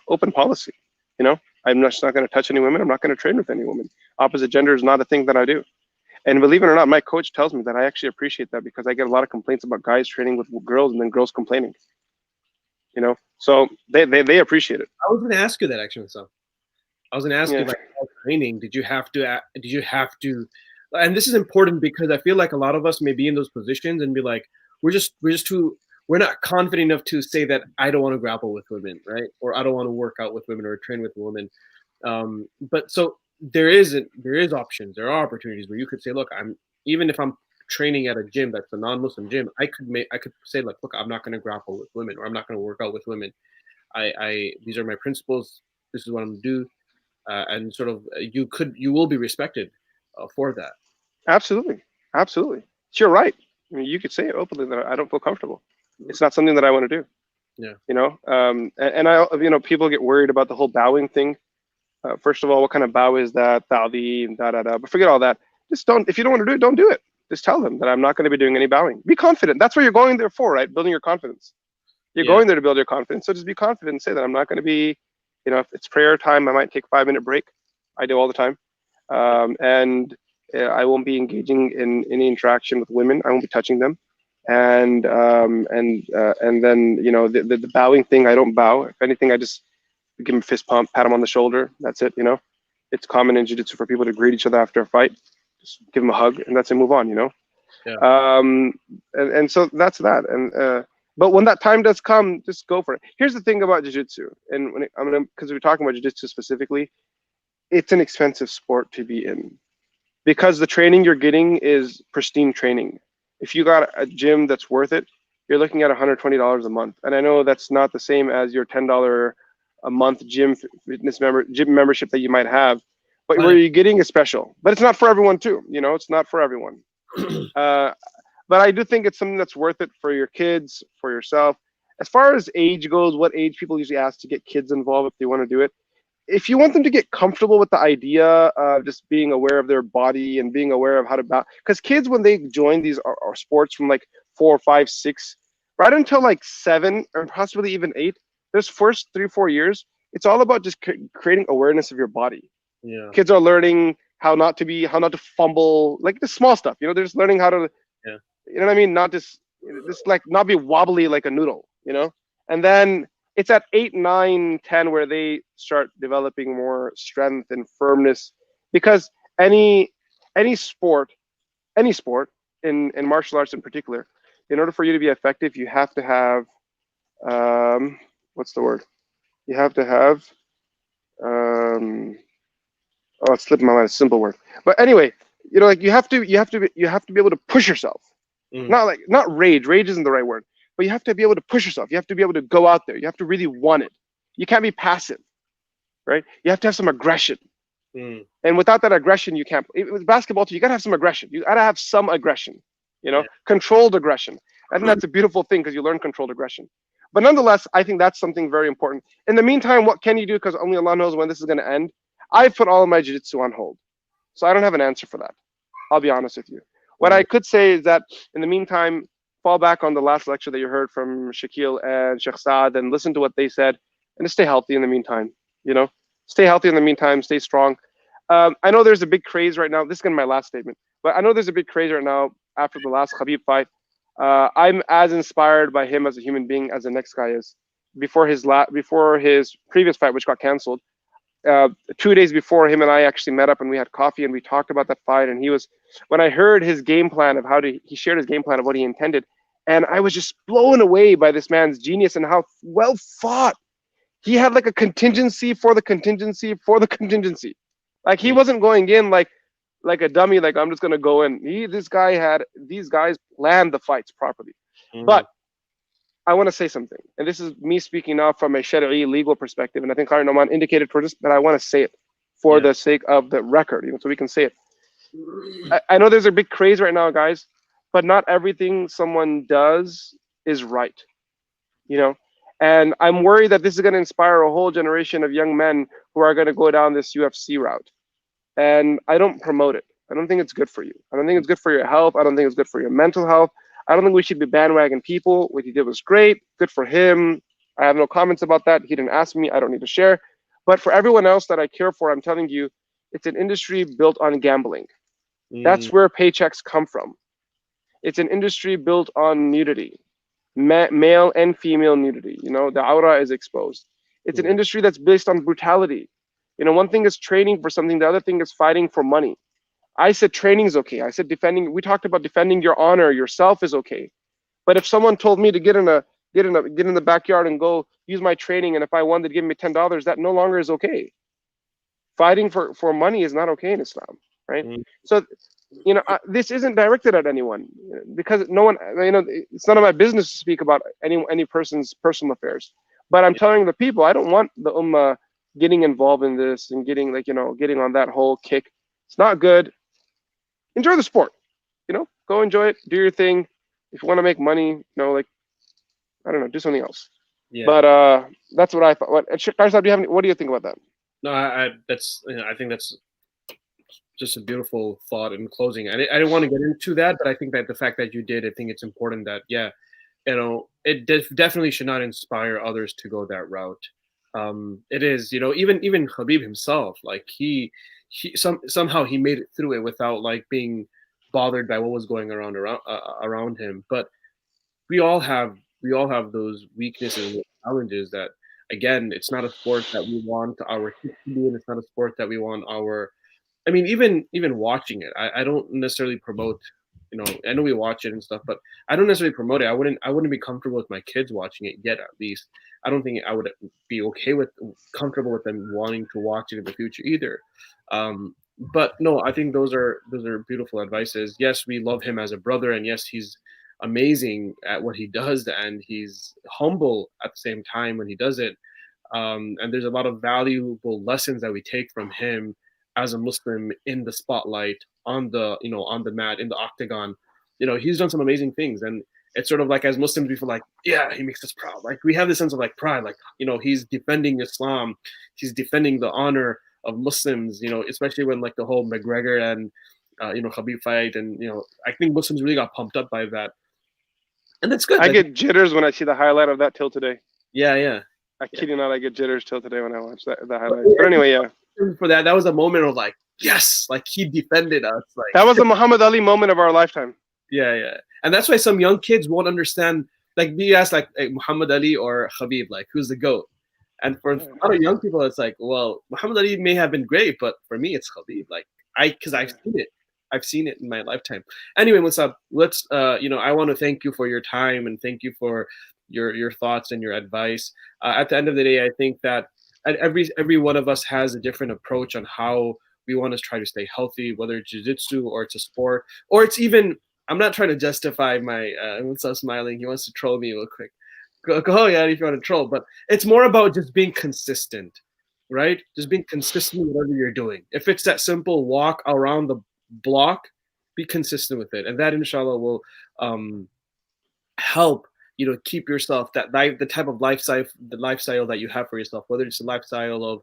Speaker 2: open policy, I'm just not going to touch any women. I'm not going to train with any women. Opposite gender is not a thing that I do. And believe it or not, my coach tells me that I actually appreciate that, because I get a lot of complaints about guys training with girls and then girls complaining. So they appreciate it.
Speaker 1: I was going to ask you that actually. So I was going to ask you, like, training, did you have to, and this is important because I feel like a lot of us may be in those positions and be like, we're not confident enough to say that I don't want to grapple with women, right? Or I don't want to work out with women or train with women. But so there is options. There are opportunities where you could say, look, even if I'm training at a gym that's a non-Muslim gym, I could say, like, look, I'm not going to grapple with women, or I'm not going to work out with women. These are my principles. This is what I'm going to do. And sort of you will be respected for that.
Speaker 2: Absolutely. It's your right. You could say it openly that I don't feel comfortable. It's not something that I want to do.
Speaker 1: Yeah.
Speaker 2: And I, people get worried about the whole bowing thing. First of all, what kind of bow is that? Ta'zeem, but forget all that. Just don't. If you don't want to do it, don't do it. Just tell them that I'm not going to be doing any bowing. Be confident. That's what you're going there for, right? Building your confidence. You're going there to build your confidence. So just be confident and say that I'm not going to be, if it's prayer time, I might take a 5-minute break. I do all the time. And I won't be engaging in any interaction with women. I won't be touching them. And then, the bowing thing, I don't bow. If anything, I just give them a fist pump, pat them on the shoulder. That's it. It's common in jiu-jitsu for people to greet each other after a fight. Just give them a hug, and that's it. Move on.
Speaker 1: Yeah.
Speaker 2: And so that's that. And but when that time does come, just go for it. Here's the thing about jiu-jitsu, and because we're talking about jiu-jitsu specifically, it's an expensive sport to be in, because the training you're getting is pristine training. If you got a gym that's worth it, you're looking at $120 a month. And I know that's not the same as your $10 a month gym membership that you might have, but where you're getting is special. But it's not for everyone too. It's not for everyone. But I do think it's something that's worth it for your kids, for yourself. As far as age goes, what age people usually ask to get kids involved if they want to do it? If you want them to get comfortable with the idea of just being aware of their body and being aware of how to bounce, because kids, when they join these sports from like 4, 5, 6, right until like 7 or possibly even 8, those first 3, 4 years, it's all about just creating awareness of your body.
Speaker 1: Yeah.
Speaker 2: Kids are learning how not to fumble, like the small stuff. They're just learning how to, you know what I mean? Not just like not be wobbly like a noodle. And then It's at 8, 9, 10 where they start developing more strength and firmness, because any sport in martial arts in particular, in order for you to be effective, you have to have what's the word? You have to have oh, it slipped my mind. A simple word, but anyway, you know, like you have to be able to push yourself. Not rage. Rage isn't the right word, but you have to be able to push yourself. You have to be able to go out there. You have to really want it. You can't be passive, right? You have to have some aggression. And without that aggression, you can't. With basketball too, you gotta have some aggression. You gotta have some aggression. You know, controlled aggression. I think that's a beautiful thing because you learn controlled aggression. But nonetheless, I think that's something very important. In the meantime, what can you do? Because only Allah knows when this is going to end. I've put all of my jiu-jitsu on hold, so I don't have an answer for that. I'll be honest with you. What I could say is that in the meantime, fall back on the last lecture that you heard from Shakil and Sheikh Saad and listen to what they said, and just stay healthy in the meantime. You know, stay healthy in the meantime. Stay strong. I know there's a big craze right now. This is going to be my last statement, but I know there's a big craze right now after the last Khabib fight. I'm as inspired by him as a human being as the next guy is. Before his previous fight, which got canceled, 2 days before, him and I actually met up and we had coffee and we talked about that fight. And when I heard his game plan of he shared his game plan of what he intended, and I was just blown away by this man's genius and how well fought. He had like a contingency for the contingency for the contingency. Like he wasn't going in like a dummy, like I'm just gonna go in. These guys planned the fights properly. But I want to say something, and this is me speaking now from a Shari'i legal perspective, and I think Shaykh Noman indicated for this, but I want to say it for the sake of the record, you know, so we can say it. I know there's a big craze right now, guys, but not everything someone does is right, you know. And I'm worried that this is going to inspire a whole generation of young men who are going to go down this UFC route. And I don't promote it. I don't think it's good for you. I don't think it's good for your health. I don't think it's good for your mental health. I don't think we should be bandwagon people. What he did was great. Good for him. I have no comments about that. He didn't ask me. I don't need to share. But for everyone else that I care for, I'm telling you, it's an industry built on gambling. That's where paychecks come from. It's an industry built on nudity, male and female nudity. You know, the aura is exposed. It's an industry that's based on brutality. You know, one thing is training for something. The other thing is fighting for money. I said training is okay. I said we talked about defending your honor, yourself is okay. But if someone told me to get in the backyard and go use my training, and if I won, they'd give me $10, that no longer is okay. Fighting for money is not okay in Islam, right? So, you know, this isn't directed at anyone, because no one, you know, it's none of my business to speak about any person's personal affairs. But I'm telling the people, I don't want the ummah getting involved in this and getting on that whole kick. It's not good. Enjoy the sport, you know, go enjoy it, do your thing. If you want to make money, you know, like, I don't know, do something else. But that's what I thought. What do you think about that?
Speaker 1: No, I think that's just a beautiful thought in closing. I didn't want to get into that, but I think that the fact that you did, I think it's important that, you know, it definitely should not inspire others to go that route. It is, you know, even Khabib himself, like somehow he made it through it without like being bothered by what was going around him. But we all have those weaknesses and challenges that, again, it's not a sport that we want our kids to be in. It's not a sport that we want I mean, even watching it, I don't necessarily promote, you know, I know we watch it and stuff, but I don't necessarily promote it. I wouldn't be comfortable with my kids watching it yet, at least. I don't think I would be comfortable with them wanting to watch it in the future either. But no, I think those are beautiful advices. Yes, we love him as a brother, and yes, he's amazing at what he does, and he's humble at the same time when he does it. And there's a lot of valuable lessons that we take from him as a Muslim in the spotlight, on the mat, in the octagon. You know, he's done some amazing things, and it's sort of like, as Muslims, we feel like, yeah, he makes us proud. Like, we have this sense of like pride, like, you know, he's defending Islam, he's defending the honor of Muslims, you know, especially when like the whole McGregor and you know, Khabib fight, and you know, I think Muslims really got pumped up by that, and that's good.
Speaker 2: I get jitters when I see the highlight of that till today.
Speaker 1: Yeah.
Speaker 2: I kid you not, I get jitters till today when I watch the highlight. But anyway, yeah.
Speaker 1: For that was a moment of like, yes, like he defended us. Like,
Speaker 2: that was a Muhammad Ali moment of our lifetime.
Speaker 1: Yeah. And that's why some young kids won't understand like you ask like Muhammad Ali or Khabib, like who's the GOAT? And for a lot of young people, it's like, well, Muhammad Ali may have been great, but for me, it's Khabib. Like because I've seen it. I've seen it in my lifetime. Anyway, what's up? Let's, I want to thank you for your time and thank you for your thoughts and your advice. At the end of the day, I think that every one of us has a different approach on how we want to try to stay healthy, whether it's jiu-jitsu or it's a sport, or it's even, I'm not trying to justify my, what's up smiling? He wants to troll me real quick. Go ahead if you want to troll, but it's more about just being consistent, right? Just being consistent with whatever you're doing. If it's that simple walk around the block, be consistent with it, and that inshallah will help keep yourself the type of lifestyle that you have for yourself, whether it's a lifestyle of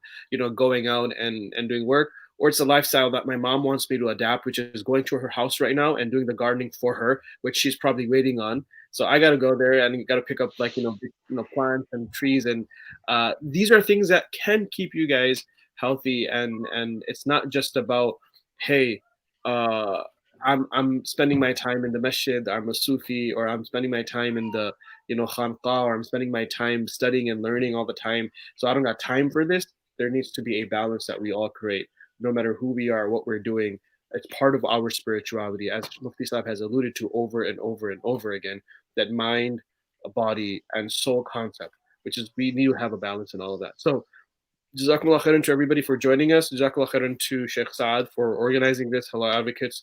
Speaker 1: going out and doing work, or it's a lifestyle that my mom wants me to adapt, which is going to her house right now and doing the gardening for her, which she's probably waiting on. So I got to go there and got to pick up plants and trees, and these are things that can keep you guys healthy, and it's not just about, hey, I'm spending my time in the masjid, I'm a Sufi, or I'm spending my time in the khanqa, or I'm spending my time studying and learning all the time, so I don't got time for this. There needs to be a balance that we all create, no matter who we are, what we're doing. It's part of our spirituality, as Mufti Saab has alluded to over and over and over again, that mind, body, and soul concept, which is we need to have a balance in all of that. So Jazakumullah khairan to everybody for joining us. Jazakumullah khairan to Sheikh Saad for organizing this. Hello, advocates,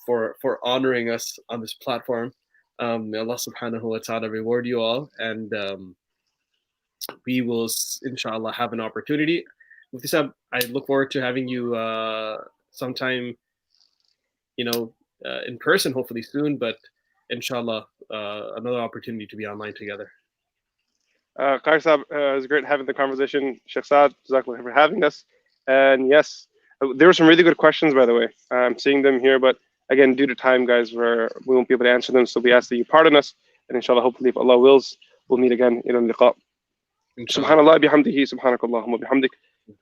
Speaker 1: for honoring us on this platform. May Allah subhanahu wa ta'ala reward you all, and we will inshallah have an opportunity. Mufti Saab, I look forward to having you sometime, in person, hopefully soon, but inshallah, another opportunity to be online together.
Speaker 2: Qari Saab, it was great having the conversation. Sheikh Saad, Jazakallah for having us. And yes, there were some really good questions, by the way. I'm seeing them here, but again, due to time, guys, we won't be able to answer them. So we ask that you pardon us. And inshallah, hopefully, if Allah wills, we'll meet again in al-liqa. Subhanallah bihamdihi, subhanakallahumma bihamdik.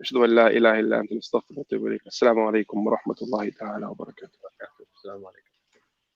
Speaker 2: أشهد أن لا إله إلا أنت نستغفرك ونتوب إليك. السلام عليكم ورحمة الله تعالى وبركاته.
Speaker 1: السلام عليكم.